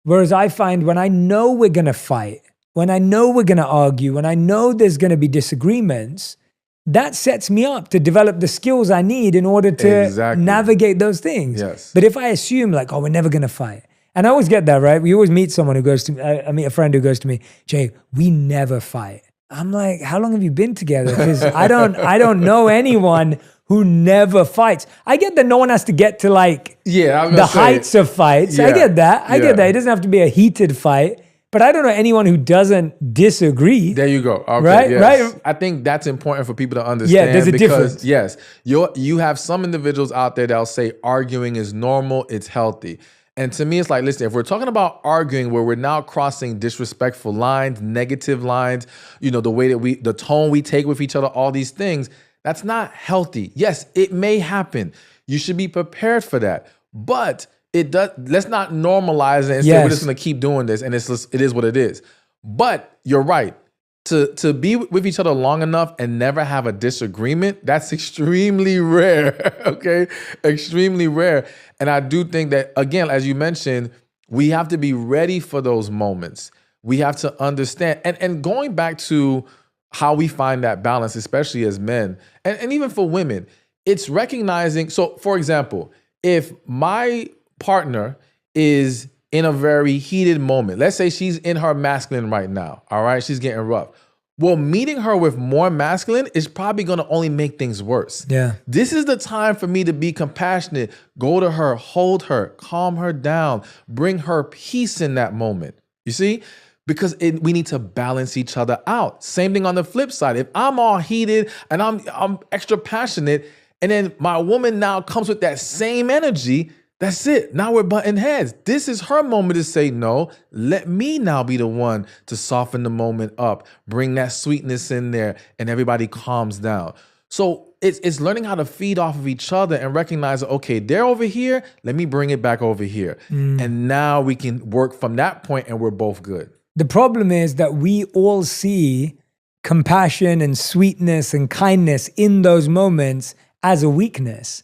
Whereas I find when I know we're going to fight, when I know we're going to argue, when I know there's going to be disagreements, that sets me up to develop the skills I need in order to navigate those things. Yes. But if I assume like, we're never going to fight. And I always get that, right? We always meet someone who goes to me, I meet a friend who goes to me, Jay, we never fight. I'm like, how long have you been together? Because I don't know anyone who never fights. I get that no one has to get to the heights of fights. Yeah, I get that. I get that. It doesn't have to be a heated fight. But I don't know anyone who doesn't disagree. There you go. Okay, right? Yes. Right? I think that's important for people to understand. Yeah, there's a difference. Yes, you have some individuals out there that'll say arguing is normal, it's healthy. And to me, it's like, listen, if we're talking about arguing where we're now crossing disrespectful lines, negative llines, the way that the tone we take with each other, all these things, that's not healthy. Yes, it may happen. You should be prepared for that. But let's not normalize it and say we're just going to keep doing this and it is what it is. But you're right. To be with each other long enough and never have a disagreement, that's extremely rare, okay? Extremely rare. And I do think that, again, as you mentioned, we have to be ready for those moments. We have to understand. And going back to how we find that balance, especially as men, and even for women, it's recognizing. So, for example, if my partner is in a very heated moment, let's say she's in her masculine right now, all right? She's getting rough. Well, meeting her with more masculine is probably going to only make things worse. Yeah. This is the time for me to be compassionate, go to her, hold her, calm her down, bring her peace in that moment. You see? Because we need to balance each other out. Same thing on the flip side. If I'm all heated and I'm extra passionate, and then my woman now comes with that same energy, that's it. Now we're butting heads. This is her moment to say, no, let me now be the one to soften the moment up, bring that sweetness in there, and everybody calms down. So it's learning how to feed off of each other and recognize, okay, they're over here, let me bring it back over here. And now we can work from that point and we're both good. The problem is that we all see compassion and sweetness and kindness in those moments as a weakness.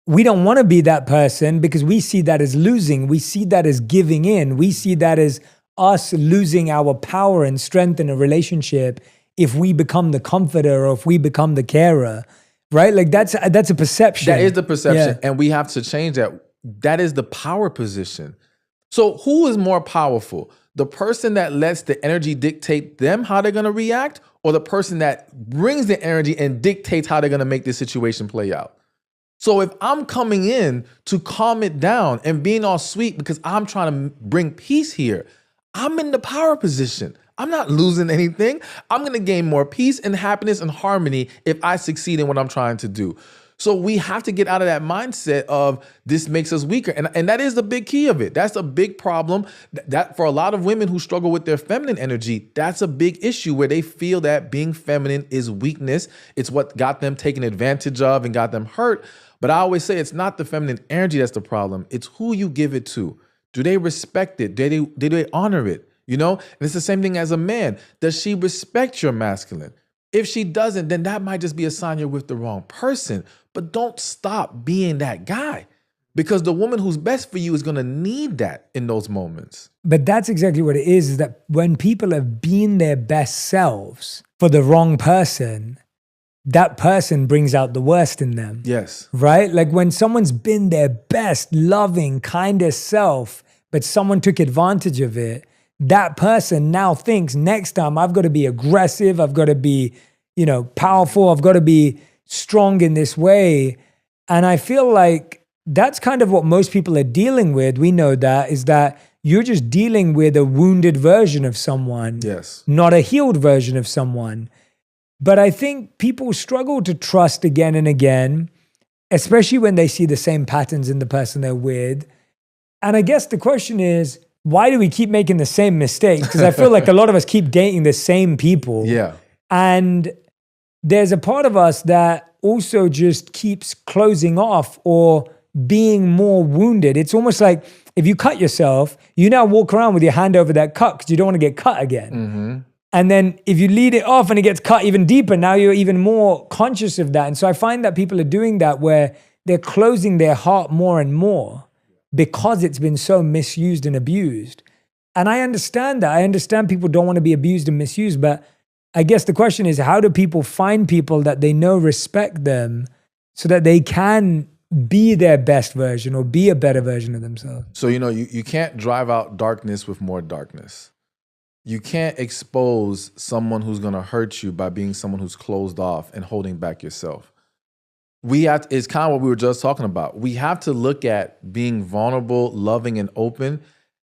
We don't want to be that person because we see that as losing. We see that as giving in. We see that as us losing our power and strength in a relationship if we become the comforter or if we become the carer, right? Like that's a perception. That is the perception. And we have to change that. That is the power position. So who is more powerful? The person that lets the energy dictate them how they're going to react, or the person that brings the energy and dictates how they're going to make this situation play out? So if I'm coming in to calm it down and being all sweet because I'm trying to bring peace here, I'm in the power position. I'm not losing anything. I'm going to gain more peace and happiness and harmony if I succeed in what I'm trying to do. So we have to get out of that mindset of this makes us weaker. And that is the big key of it. That's a big problem. That for a lot of women who struggle with their feminine energy, that's a big issue where they feel that being feminine is weakness. It's what got them taken advantage of and got them hurt. But I always say it's not the feminine energy that's the problem. It's who you give it to. Do they respect it? Do they honor it? You know, and it's the same thing as a man. Does she respect your masculine? If she doesn't, then that might just be a sign you're with the wrong person. But don't stop being that guy, because the woman who's best for you is going to need that in those moments. But that's exactly what it is that when people have been their best selves for the wrong person, that person brings out the worst in them. Yes. Right? Like when someone's been their best, loving, kindest self, but someone took advantage of it, that person now thinks next time I've got to be aggressive, I've got to be, powerful, I've got to be strong in this way. And I feel like that's kind of what most people are dealing with. We know that is that you're just dealing with a wounded version of someone, Yes, not a healed version of someone. But I think people struggle to trust again and again, especially when they see the same patterns in the person they're with. And I guess the question is, why do we keep making the same mistakes? Because I feel like a lot of us keep dating the same people. Yeah. And there's a part of us that also just keeps closing off or being more wounded. It's almost like if you cut yourself, you now walk around with your hand over that cut because you don't want to get cut again. Mm-hmm. And then if you lead it off and it gets cut even deeper, now you're even more conscious of that. And so I find that people are doing that where they're closing their heart more and more because it's been so misused and abused. And I understand that. I understand people don't want to be abused and misused, but I guess the question is, how do people find people that they know respect them so that they can be their best version or be a better version of themselves? So, you can't drive out darkness with more darkness. You can't expose someone who's going to hurt you by being someone who's closed off and holding back yourself. It's kind of what we were just talking about. We have to look at being vulnerable, loving, and open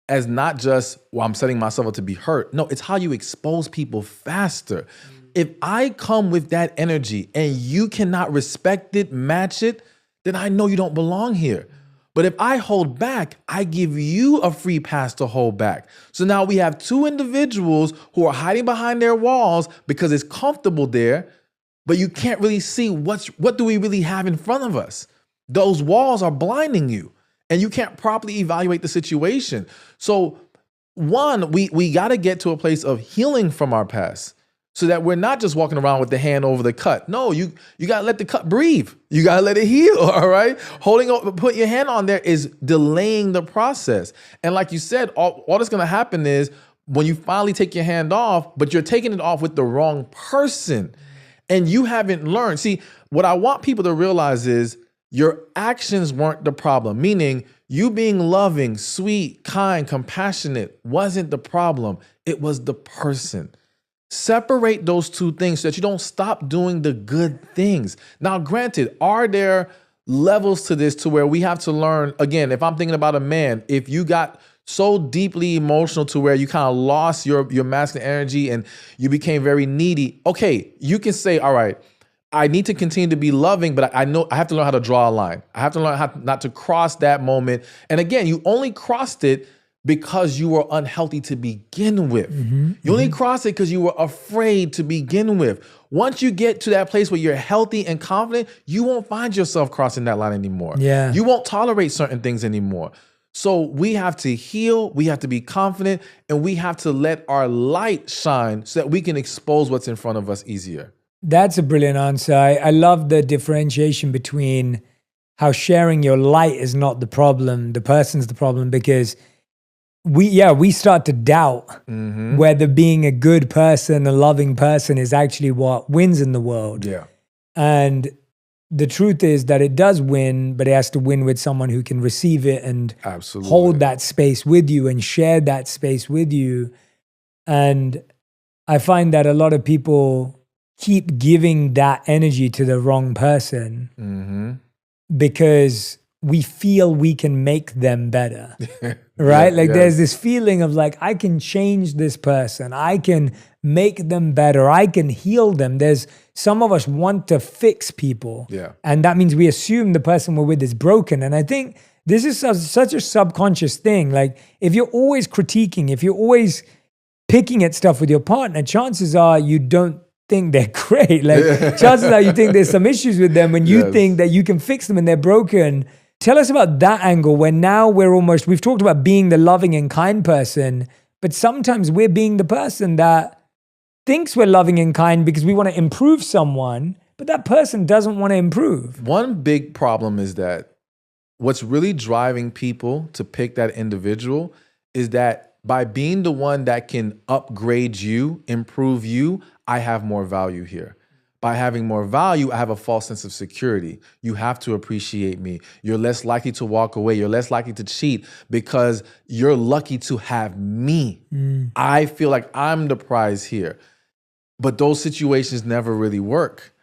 as not just, well, I'm setting myself up to be hurt. No, it's how you expose people faster. If I come with that energy and you cannot respect it, match it, then I know you don't belong here. But if I hold back, I give you a free pass to hold back. So now we have two individuals who are hiding behind their walls because it's comfortable there, but you can't really see what do we really have in front of us. Those walls are blinding you and you can't properly evaluate the situation. So one, we got to get to a place of healing from our past, so that we're not just walking around with the hand over the cut. No, you got to let the cut breathe. You got to let it heal, all right? Putting your hand on there is delaying the process. And like you said, all that's going to happen is when you finally take your hand off, but you're taking it off with the wrong person and you haven't learned. See, what I want people to realize is your actions weren't the problem, meaning you being loving, sweet, kind, compassionate wasn't the problem. It was the person. Separate those two things so that you don't stop doing the good things. Now, granted, are there levels to this to where we have to learn, again, if I'm thinking about a man, if you got so deeply emotional to where you kind of lost your masculine energy and you became very needy, okay, you can say, all right, I need to continue to be loving, but I know I have to learn how to draw a line. I have to learn how not to cross that moment. And again, you only crossed it because you were unhealthy to begin with. You only crossed it because you were afraid to begin with. Once you get to that place where you're healthy and confident, you won't find yourself crossing that line anymore. Yeah. You won't tolerate certain things anymore. So we have to heal, we have to be confident, and we have to let our light shine so that we can expose what's in front of us easier. That's a brilliant answer. I love the differentiation between how sharing your light is not the problem, the person's the problem, because we start to doubt whether being a good person, a loving person is actually what wins in the world. Yeah. And the truth is that it does win, but it has to win with someone who can receive it and Absolutely. hold that space with you and share that space with you. And I find that a lot of people keep giving that energy to the wrong person because we feel we can make them better, right? Yeah, like yes. there's this feeling of like, I can change this person. I can make them better. I can heal them. There's some of us want to fix people. Yeah. And that means we assume the person we're with is broken. And I think this is such a subconscious thing. Like if you're always critiquing, if you're always picking at stuff with your partner, chances are you don't think they're great. Like chances are you think there's some issues with them and you Yes. think that you can fix them and they're broken. Tell us about that angle where now we've talked about being the loving and kind person, but sometimes we're being the person that thinks we're loving and kind because we want to improve someone, but that person doesn't want to improve. One big problem is that what's really driving people to pick that individual is that by being the one that can upgrade you, improve you, I have more value here. By having more value, I have a false sense of security. You have to appreciate me. You're less likely to walk away. You're less likely to cheat because you're lucky to have me. I feel like I'm the prize here. But those situations never really work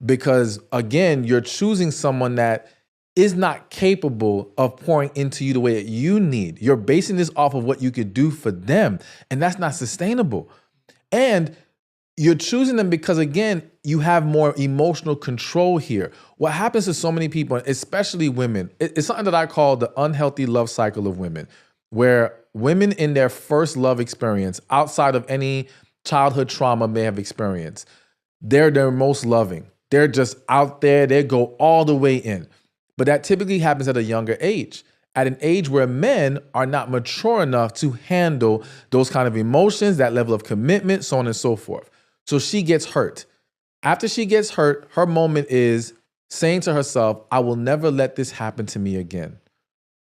because, again, you're choosing someone that is not capable of pouring into you the way that you need. You're basing this off of what you could do for them, and that's not sustainable. And you're choosing them because, again, you have more emotional control here. What happens to so many people, especially women, it's something that I call the unhealthy love cycle of women, where women in their first love experience, outside of any childhood trauma may have experienced, they're their most loving. They're just out there. They go all the way in. But that typically happens at a younger age, at an age where men are not mature enough to handle those kind of emotions, that level of commitment, so on and so forth. So she gets hurt. After she gets hurt, her moment is saying to herself, I will never let this happen to me again.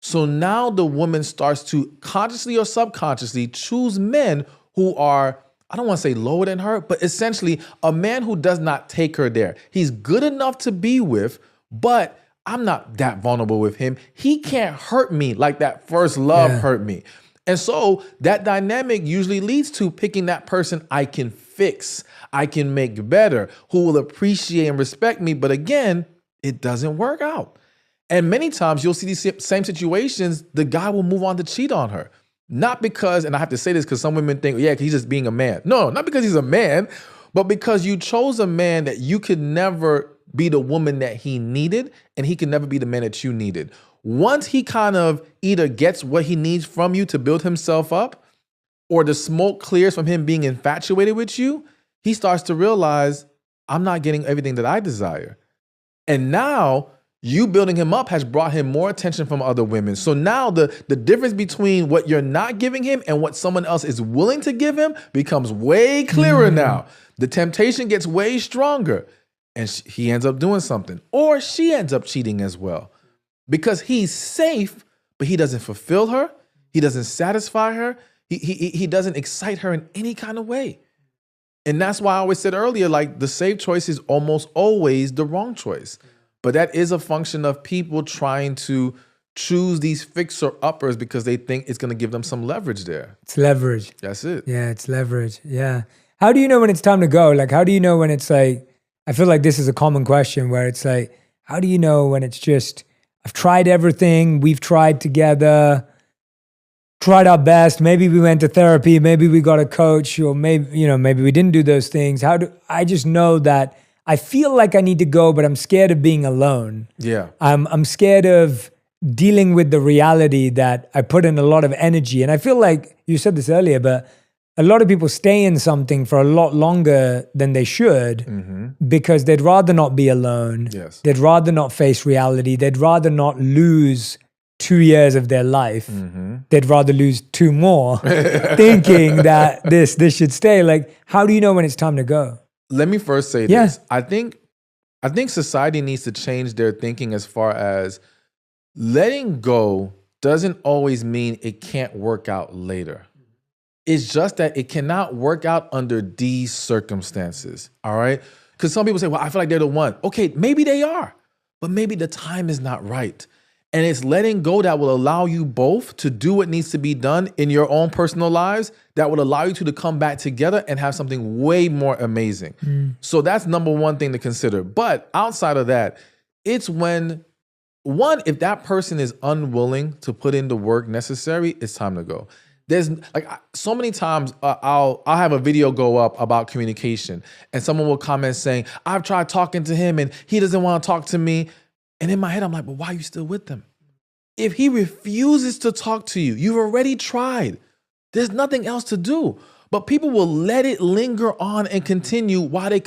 So now the woman starts to consciously or subconsciously choose men who are, I don't want to say lower than her, but essentially a man who does not take her there. He's good enough to be with, but I'm not that vulnerable with him. He can't hurt me like that first love hurt me. And so that dynamic usually leads to picking that person I can fix, I can make better, who will appreciate and respect me. But again, it doesn't work out. And many times you'll see these same situations, the guy will move on to cheat on her. Not because, and I have to say this because some women think, yeah, he's just being a man. No, not because he's a man, but because you chose a man that you could never be the woman that he needed, and he could never be the man that you needed. Once he kind of either gets what he needs from you to build himself up, or the smoke clears from him being infatuated with you, he starts to realize, I'm not getting everything that I desire. And now you building him up has brought him more attention from other women. So now the difference between what you're not giving him and what someone else is willing to give him becomes way clearer now. The temptation gets way stronger. And he ends up doing something. Or she ends up cheating as well. Because he's safe, but he doesn't fulfill her. He doesn't satisfy her. He doesn't excite her in any kind of way. And that's why I always said earlier, like the safe choice is almost always the wrong choice. But that is a function of people trying to choose these fixer-uppers because they think it's going to give them some leverage there. It's leverage. That's it. Yeah, it's leverage. Yeah. How do you know when it's time to go? Like, how do you know when it's like, I feel like this is a common question where it's like, how do you know when it's just, I've tried everything, we've tried together, tried our best, maybe we went to therapy, maybe we got a coach, or maybe we didn't do those things. I just know that I feel like I need to go, but I'm scared of being alone. Yeah. I'm scared of dealing with the reality that I put in a lot of energy. And I feel like you said this earlier, but a lot of people stay in something for a lot longer than they should because they'd rather not be alone. Yes. They'd rather not face reality. They'd rather not lose 2 years of their life. They'd rather lose 2 more thinking that this should stay. Like, how do you know when it's time to go? Let me first say this. I think society needs to change their thinking as far as letting go doesn't always mean it can't work out later. It's just that it cannot work out under these circumstances, all right? Because some people say, well, I feel like they're the one. Okay, maybe they are, but maybe the time is not right. And it's letting go that will allow you both to do what needs to be done in your own personal lives that will allow you to come back together and have something way more amazing. So that's number one thing to consider. But outside of that, it's when one, if that person is unwilling to put in the work necessary, it's time to go. There's so many times I'll have a video go up about communication and someone will comment saying, I've tried talking to him and he doesn't want to talk to me. And in my head, I'm like, but why are you still with them? If he refuses to talk to you, you've already tried. There's nothing else to do. But people will let it linger on and continue while they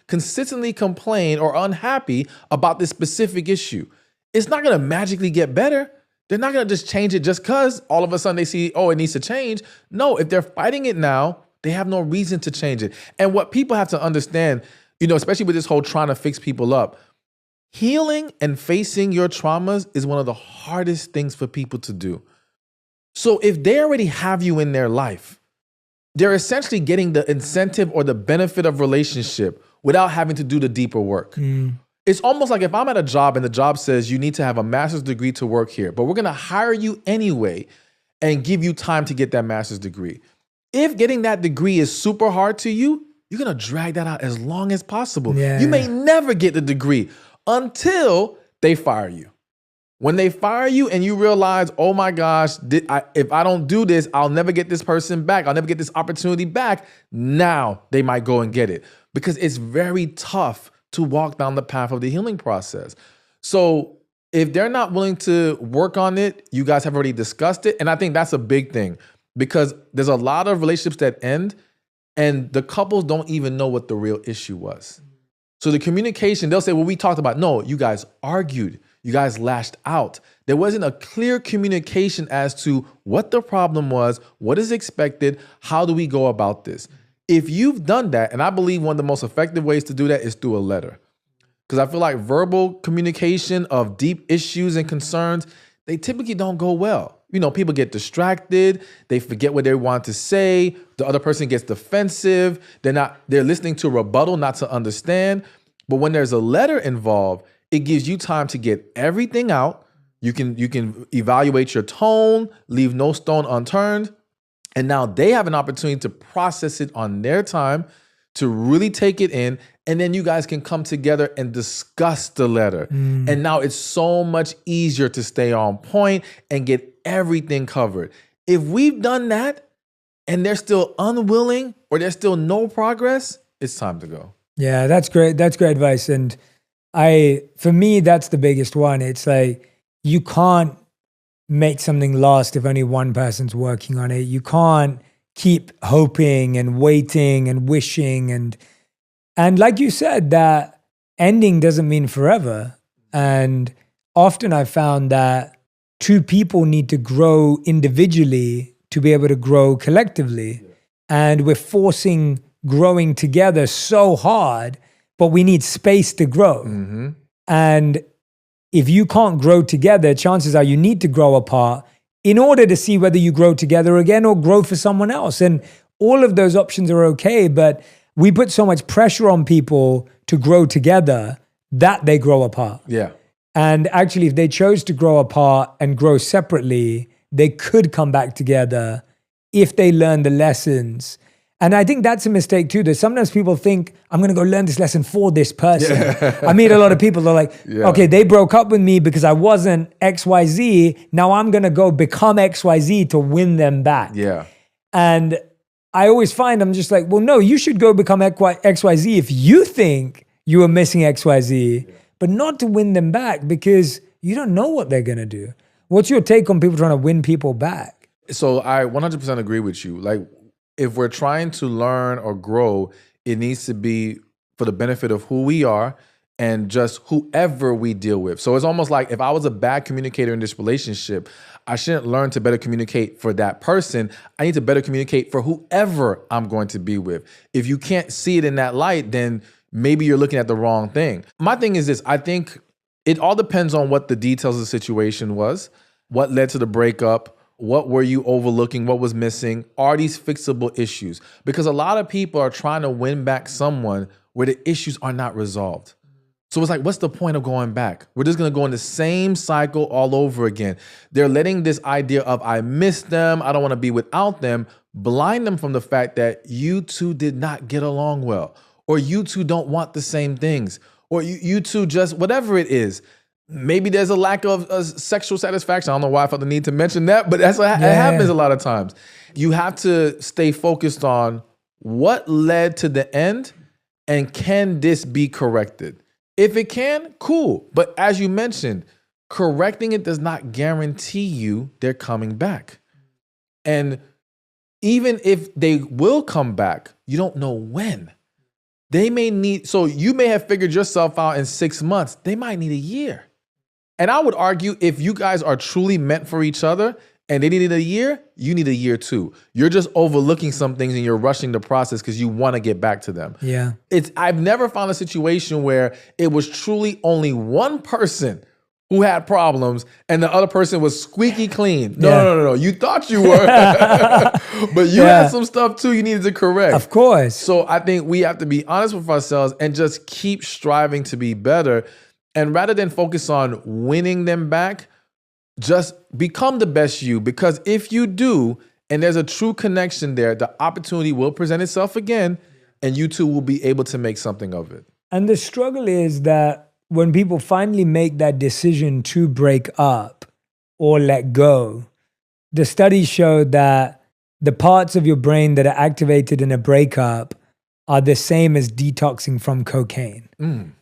consistently complain or unhappy about this specific issue. It's not going to magically get better. They're not going to just change it just because all of a sudden they see, oh, it needs to change. No, if they're fighting it now, they have no reason to change it. And what people have to understand, especially with this whole trying to fix people up, healing and facing your traumas is one of the hardest things for people to do. So if they already have you in their life, they're essentially getting the incentive or the benefit of relationship without having to do the deeper work. It's almost like if I'm at a job and the job says you need to have a master's degree to work here, but we're going to hire you anyway and give you time to get that master's degree. If getting that degree is super hard to you, you're going to drag that out as long as possible. Yeah. You may never get the degree until they fire you. When they fire you and you realize, oh my gosh, if I don't do this, I'll never get this person back. I'll never get this opportunity back. Now they might go and get it because it's very tough to walk down the path of the healing process. So if they're not willing to work on it, you guys have already discussed it. And I think that's a big thing because there's a lot of relationships that end and the couples don't even know what the real issue was. So the communication, they'll say, well, we talked about, no, you guys argued. You guys lashed out. There wasn't a clear communication as to what the problem was, what is expected, how do we go about this? If you've done that, and I believe one of the most effective ways to do that is through a letter. Because I feel like verbal communication of deep issues and concerns, they typically don't go well. People get distracted, they forget what they want to say, the other person gets defensive, they're listening to rebuttal, not to understand. But when there's a letter involved, it gives you time to get everything out. You can evaluate your tone, leave no stone unturned. And now they have an opportunity to process it on their time, to really take it in. And then you guys can come together and discuss the letter. And now it's so much easier to stay on point and get everything covered. If we've done that and they're still unwilling or there's still no progress, it's time to go. Yeah, that's great. That's great advice. And for me, that's the biggest one. It's like, you can't make something last if only one person's working on it. You can't keep hoping and waiting and wishing. And like you said, that ending doesn't mean forever. And often I found that two people need to grow individually to be able to grow collectively. Yeah. And we're forcing growing together so hard, but we need space to grow. Mm-hmm. And if you can't grow together, chances are you need to grow apart in order to see whether you grow together again or grow for someone else. And all of those options are okay, but we put so much pressure on people to grow together that they grow apart. Yeah. And actually, if they chose to grow apart and grow separately, they could come back together if they learn the lessons. And I think that's a mistake too, that sometimes people think, I'm going to go learn this lesson for this person. Yeah. I meet a lot of people that are like, okay, they broke up with me because I wasn't XYZ. Now I'm going to go become XYZ to win them back. Yeah. And I always find I'm just like, well, no, you should go become XYZ if you think you are missing XYZ, but not to win them back because you don't know what they're going to do. What's your take on people trying to win people back? So I 100% agree with you. Like, if we're trying to learn or grow, it needs to be for the benefit of who we are and just whoever we deal with. So it's almost like if I was a bad communicator in this relationship, I shouldn't learn to better communicate for that person. I need to better communicate for whoever I'm going to be with. If you can't see it in that light, then maybe you're looking at the wrong thing. My thing is this, I think it all depends on what the details of the situation was, what led to the breakup, what were you overlooking? What was missing? Are these fixable issues? Because a lot of people are trying to win back someone where the issues are not resolved. So it's like, what's the point of going back? We're just going to go in the same cycle all over again. They're letting this idea of I miss them, I don't want to be without them, blind them from the fact that you two did not get along well, or you two don't want the same things, or you two just, whatever it is. maybe there's a lack of sexual satisfaction. I don't know why I felt the need to mention that, but that's what it happens a lot of times. You have to stay focused on what led to the end and can this be corrected? If it can, cool. But as you mentioned, correcting it does not guarantee you they're coming back. And even if they will come back, you don't know when. They may need, so you may have figured yourself out in 6 months. They might need a year. And I would argue if you guys are truly meant for each other and they needed a year, you need a year too. You're just overlooking some things and you're rushing the process because you want to get back to them. Yeah. I've never found a situation where it was truly only one person who had problems and the other person was squeaky clean. No. You thought you were, but you had some stuff too you needed to correct. Of course. So I think we have to be honest with ourselves and just keep striving to be better. And rather than focus on winning them back, just become the best you. Because if you do, and there's a true connection there, the opportunity will present itself again and you two will be able to make something of it. And the struggle is that when people finally make that decision to break up or let go, the studies show that the parts of your brain that are activated in a breakup are the same as detoxing from cocaine,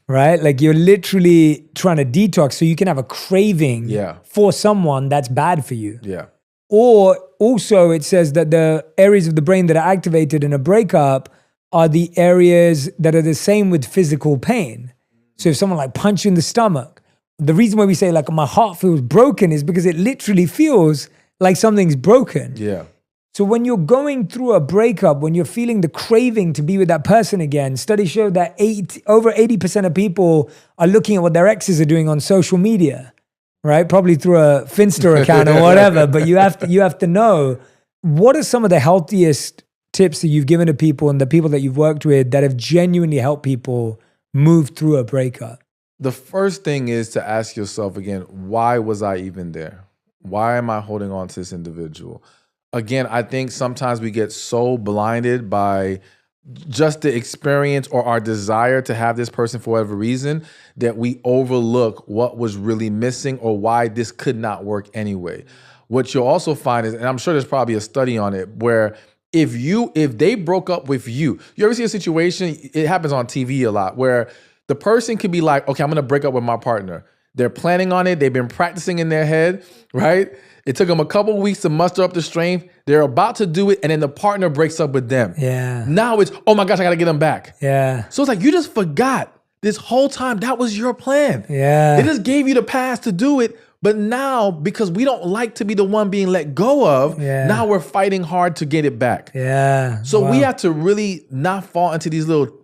right? Like you're literally trying to detox so you can have a craving for someone that's bad for you. Yeah. Or also it says that the areas of the brain that are activated in a breakup are the areas that are the same with physical pain. So if someone like punch you in the stomach, the reason why we say like my heart feels broken is because it literally feels like something's broken. Yeah. So when you're going through a breakup, when you're feeling the craving to be with that person again, studies show that over 80% of people are looking at what their exes are doing on social media, right? Probably through a Finsta account or whatever, but you have to know, what are some of the healthiest tips that you've given to people and the people that you've worked with that have genuinely helped people move through a breakup? The first thing is to ask yourself again, why was I even there? Why am I holding on to this individual? Again, I think sometimes we get so blinded by just the experience or our desire to have this person for whatever reason that we overlook what was really missing or why this could not work anyway. What you'll also find is, and I'm sure there's probably a study on it, where if they broke up with you ever see a situation, it happens on TV a lot, where the person could be like, okay, I'm going to break up with my partner. They're planning on it. They've been practicing in their head, right? It took them a couple of weeks to muster up the strength. They're about to do it. And then the partner breaks up with them. Yeah. Now it's, oh my gosh, I got to get them back. Yeah. So it's like, you just forgot this whole time that was your plan. Yeah. They just gave you the pass to do it. But now, because we don't like to be the one being let go of, now we're fighting hard to get it back. Yeah. So we have to really not fall into these little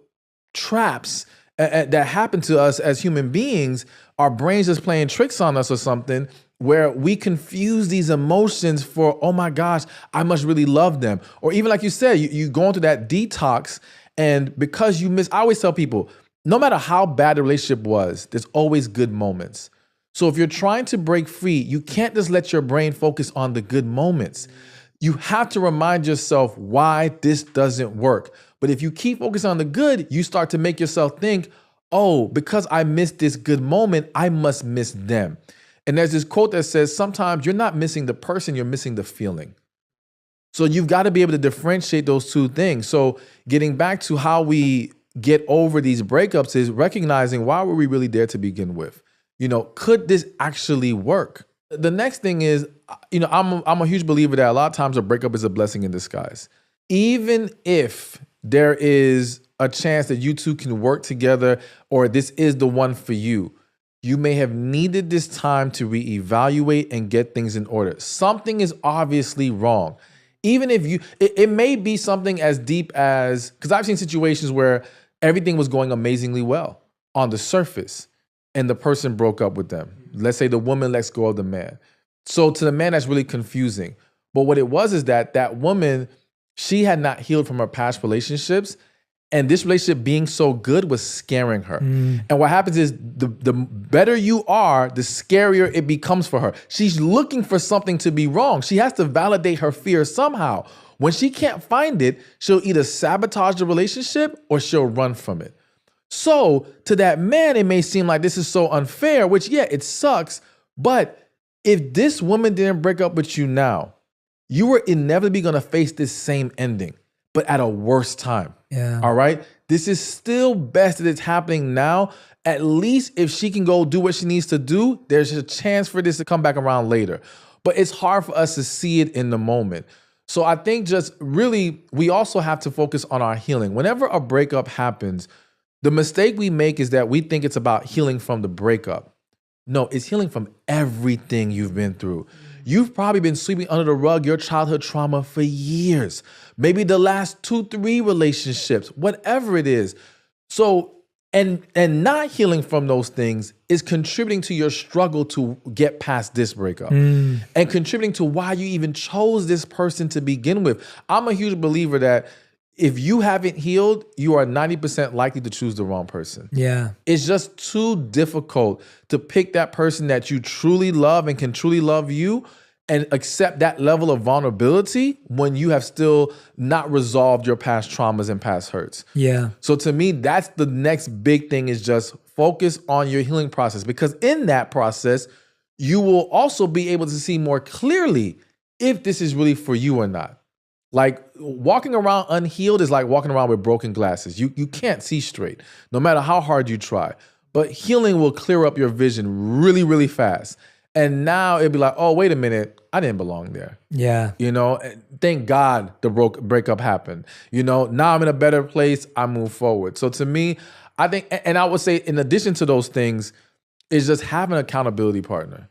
traps that happen to us as human beings. Our brains just playing tricks on us or something, where we confuse these emotions for, oh my gosh, I must really love them. Or even like you said, you go into that detox, and because I always tell people, no matter how bad the relationship was, there's always good moments. So if you're trying to break free, you can't just let your brain focus on the good moments. You have to remind yourself why this doesn't work. But if you keep focusing on the good, you start to make yourself think, oh, because I missed this good moment, I must miss them. And there's this quote that says, sometimes you're not missing the person, you're missing the feeling. So you've got to be able to differentiate those two things. So getting back to how we get over these breakups is recognizing, why were we really there to begin with? Could this actually work? The next thing is, I'm a huge believer that a lot of times a breakup is a blessing in disguise. Even if there is a chance that you two can work together or this is the one for you, you may have needed this time to reevaluate and get things in order. Something is obviously wrong. Even if it may be something as deep as, because I've seen situations where everything was going amazingly well on the surface, and the person broke up with them. Let's say the woman lets go of the man. So to the man, that's really confusing. But what it was is that woman, she had not healed from her past relationships. And this relationship being so good was scaring her. And what happens is the better you are, the scarier it becomes for her. She's looking for something to be wrong. She has to validate her fear somehow. When she can't find it, she'll either sabotage the relationship or she'll run from it. So to that man, it may seem like this is so unfair, which, yeah, it sucks. But if this woman didn't break up with you now, you were inevitably going to face this same ending, but at a worse time. Yeah. All right. This is still best that it's happening now. At least if she can go do what she needs to do, there's a chance for this to come back around later. But it's hard for us to see it in the moment. So I think just really, we also have to focus on our healing. Whenever a breakup happens, the mistake we make is that we think it's about healing from the breakup. No, it's healing from everything you've been through. You've probably been sweeping under the rug your childhood trauma for years, maybe the last 2-3 relationships, whatever it is. So, and not healing from those things is contributing to your struggle to get past this breakup and contributing to why you even chose this person to begin with. I'm a huge believer that if you haven't healed, you are 90% likely to choose the wrong person. Yeah. It's just too difficult to pick that person that you truly love and can truly love you and accept that level of vulnerability when you have still not resolved your past traumas and past hurts. Yeah. So to me, that's the next big thing, is just focus on your healing process, because in that process, you will also be able to see more clearly if this is really for you or not. Like, walking around unhealed is like walking around with broken glasses. You can't see straight, no matter how hard you try. But healing will clear up your vision really, really fast. And now it'd be like, oh, wait a minute, I didn't belong there. Yeah. You know, thank God the breakup happened. You know, now I'm in a better place. I move forward. So to me, I think, and I would say, in addition to those things, is just have an accountability partner.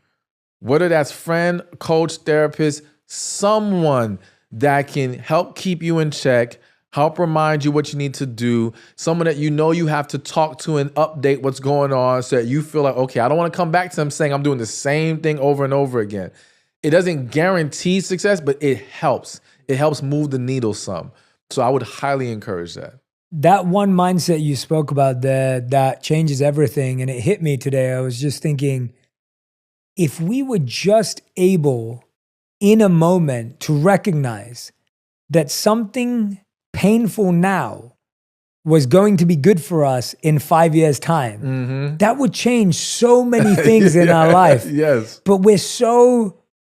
Whether that's friend, coach, therapist, someone that can help keep you in check, help remind you what you need to do, someone that you know you have to talk to and update what's going on so that you feel like, okay, I don't want to come back to them saying I'm doing the same thing over and over again. It doesn't guarantee success, but it helps. It helps move the needle some. So I would highly encourage that. That one mindset you spoke about there, that changes everything. And it hit me today. I was just thinking, if we were just able in a moment to recognize that something painful now was going to be good for us in 5 years' time, that would change so many things in our life. Yes. But we're so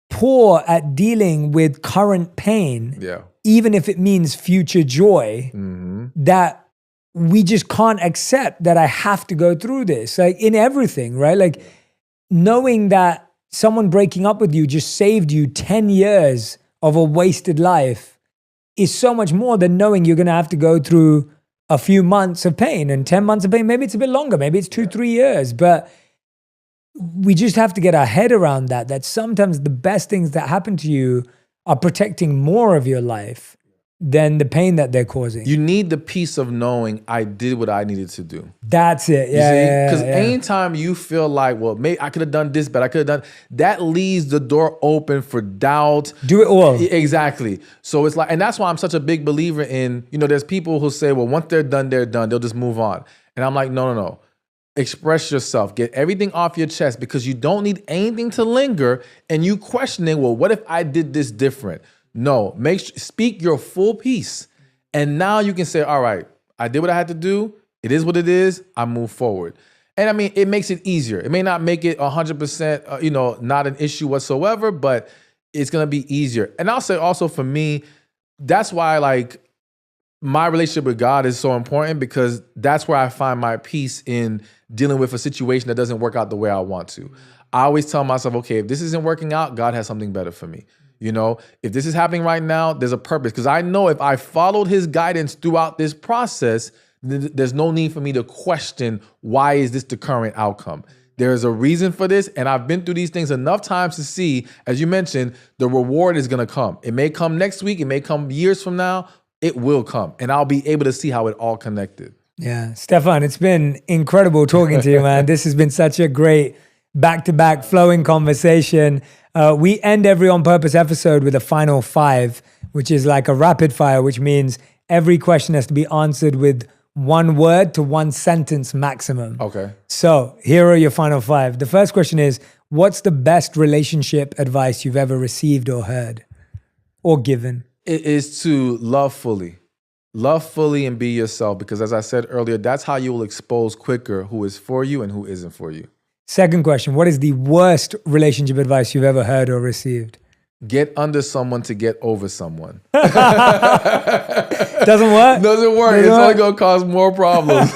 poor at dealing with current pain, even if it means future joy, that we just can't accept that I have to go through this. Like, in everything, right? Like, knowing that someone breaking up with you just saved you 10 years of a wasted life is so much more than knowing you're going to have to go through a few months of pain and 10 months of pain. Maybe it's a bit longer. Maybe it's 2-3 years. But we just have to get our head around that sometimes the best things that happen to you are protecting more of your life than the pain that they're causing. You need the peace of knowing I did what I needed to do. That's it. Yeah. Because anytime you feel like, well, maybe I could have done this, but I could have done, that leaves the door open for doubt. Do it all. Exactly. So it's like, and that's why I'm such a big believer in, you know, there's people who say, well, once they're done, they'll just move on. And I'm like, no. Express yourself. Get everything off your chest, because you don't need anything to linger and you questioning, well, what if I did this different? No, speak your full piece. And now you can say, all right, I did what I had to do. It is what it is. I move forward. And I mean, it makes it easier. It may not make it 100%, not an issue whatsoever, but it's going to be easier. And I'll say also, for me, that's why, like, my relationship with God is so important, because that's where I find my peace in dealing with a situation that doesn't work out the way I want to. I always tell myself, okay, if this isn't working out, God has something better for me. You know, if this is happening right now, there's a purpose, because I know if I followed his guidance throughout this process, there's no need for me to question, why is this the current outcome? There's a reason for this. And I've been through these things enough times to see, as you mentioned, the reward is going to come. It may come next week. It may come years from now. It will come. And I'll be able to see how it all connected. Yeah. Stefan, it's been incredible talking to you, man. This has been such a great back-to-back flowing conversation. We end every On Purpose episode with a final 5, which is like a rapid fire, which means every question has to be answered with 1 word to 1 sentence maximum. Okay. So here are your final 5. The first question is, what's the best relationship advice you've ever received or heard or given? It is to love fully. Love fully and be yourself, because as I said earlier, that's how you will expose quicker who is for you and who isn't for you. Second question, what is the worst relationship advice you've ever heard or received? Get under someone to get over someone. Doesn't work? Doesn't work. It's only going to cause more problems.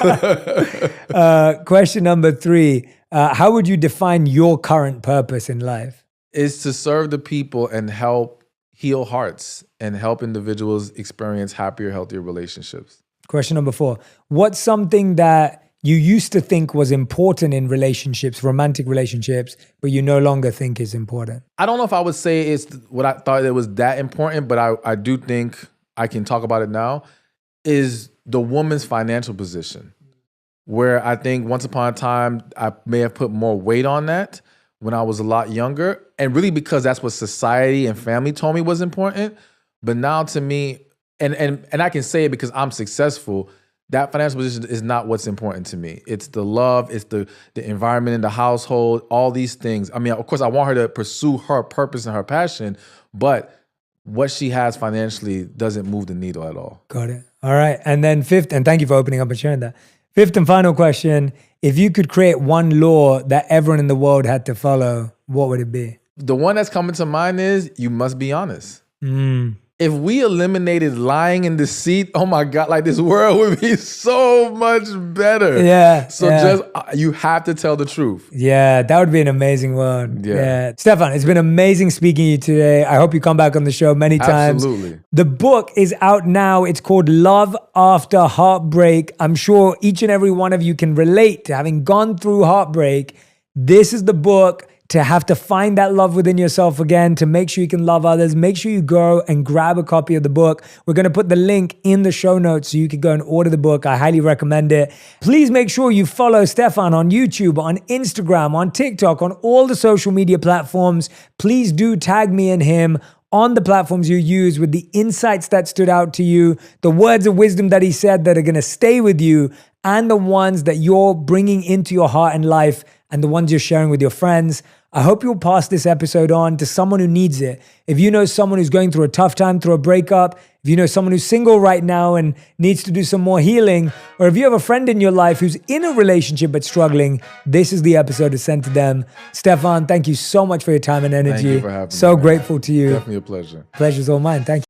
Question number 3, how would you define your current purpose in life? Is to serve the people and help heal hearts and help individuals experience happier, healthier relationships. Question number 4, what's something that you used to think was important in relationships, romantic relationships, but you no longer think is important? I don't know if I would say it's what I thought it was that important, but I do think I can talk about it now, is the woman's financial position, where I think once upon a time, I may have put more weight on that when I was a lot younger, and really because that's what society and family told me was important. But now to me, and I can say it because I'm successful, that financial position is not what's important to me. It's the love, it's the environment in the household, all these things. I mean, of course, I want her to pursue her purpose and her passion, but what she has financially doesn't move the needle at all. Got it. All right. And then 5th, and thank you for opening up and sharing that. 5th and final question, if you could create one law that everyone in the world had to follow, what would it be? The one that's coming to mind is you must be honest. If we eliminated lying and deceit, oh my God, like this world would be so much better. Yeah. So just, you have to tell the truth. Yeah, that would be an amazing world. Yeah. Stefan, it's been amazing speaking to you today. I hope you come back on the show many times. Absolutely. The book is out now. It's called Love After Heartbreak. I'm sure each and every one of you can relate to having gone through heartbreak. This is the book to have to find that love within yourself again, to make sure you can love others. Make sure you go and grab a copy of the book. We're going to put the link in the show notes so you can go and order the book. I highly recommend it. Please make sure you follow Stefan on YouTube, on Instagram, on TikTok, on all the social media platforms. Please do tag me and him on the platforms you use with the insights that stood out to you, the words of wisdom that he said that are going to stay with you, and the ones that you're bringing into your heart and life, and the ones you're sharing with your friends. I hope you'll pass this episode on to someone who needs it. If you know someone who's going through a tough time, through a breakup, if you know someone who's single right now and needs to do some more healing, or if you have a friend in your life who's in a relationship but struggling, this is the episode to send to them. Stefan, thank you so much for your time and energy. Thank you for having me. So grateful to you. Definitely a pleasure. Pleasure's all mine. Thank you.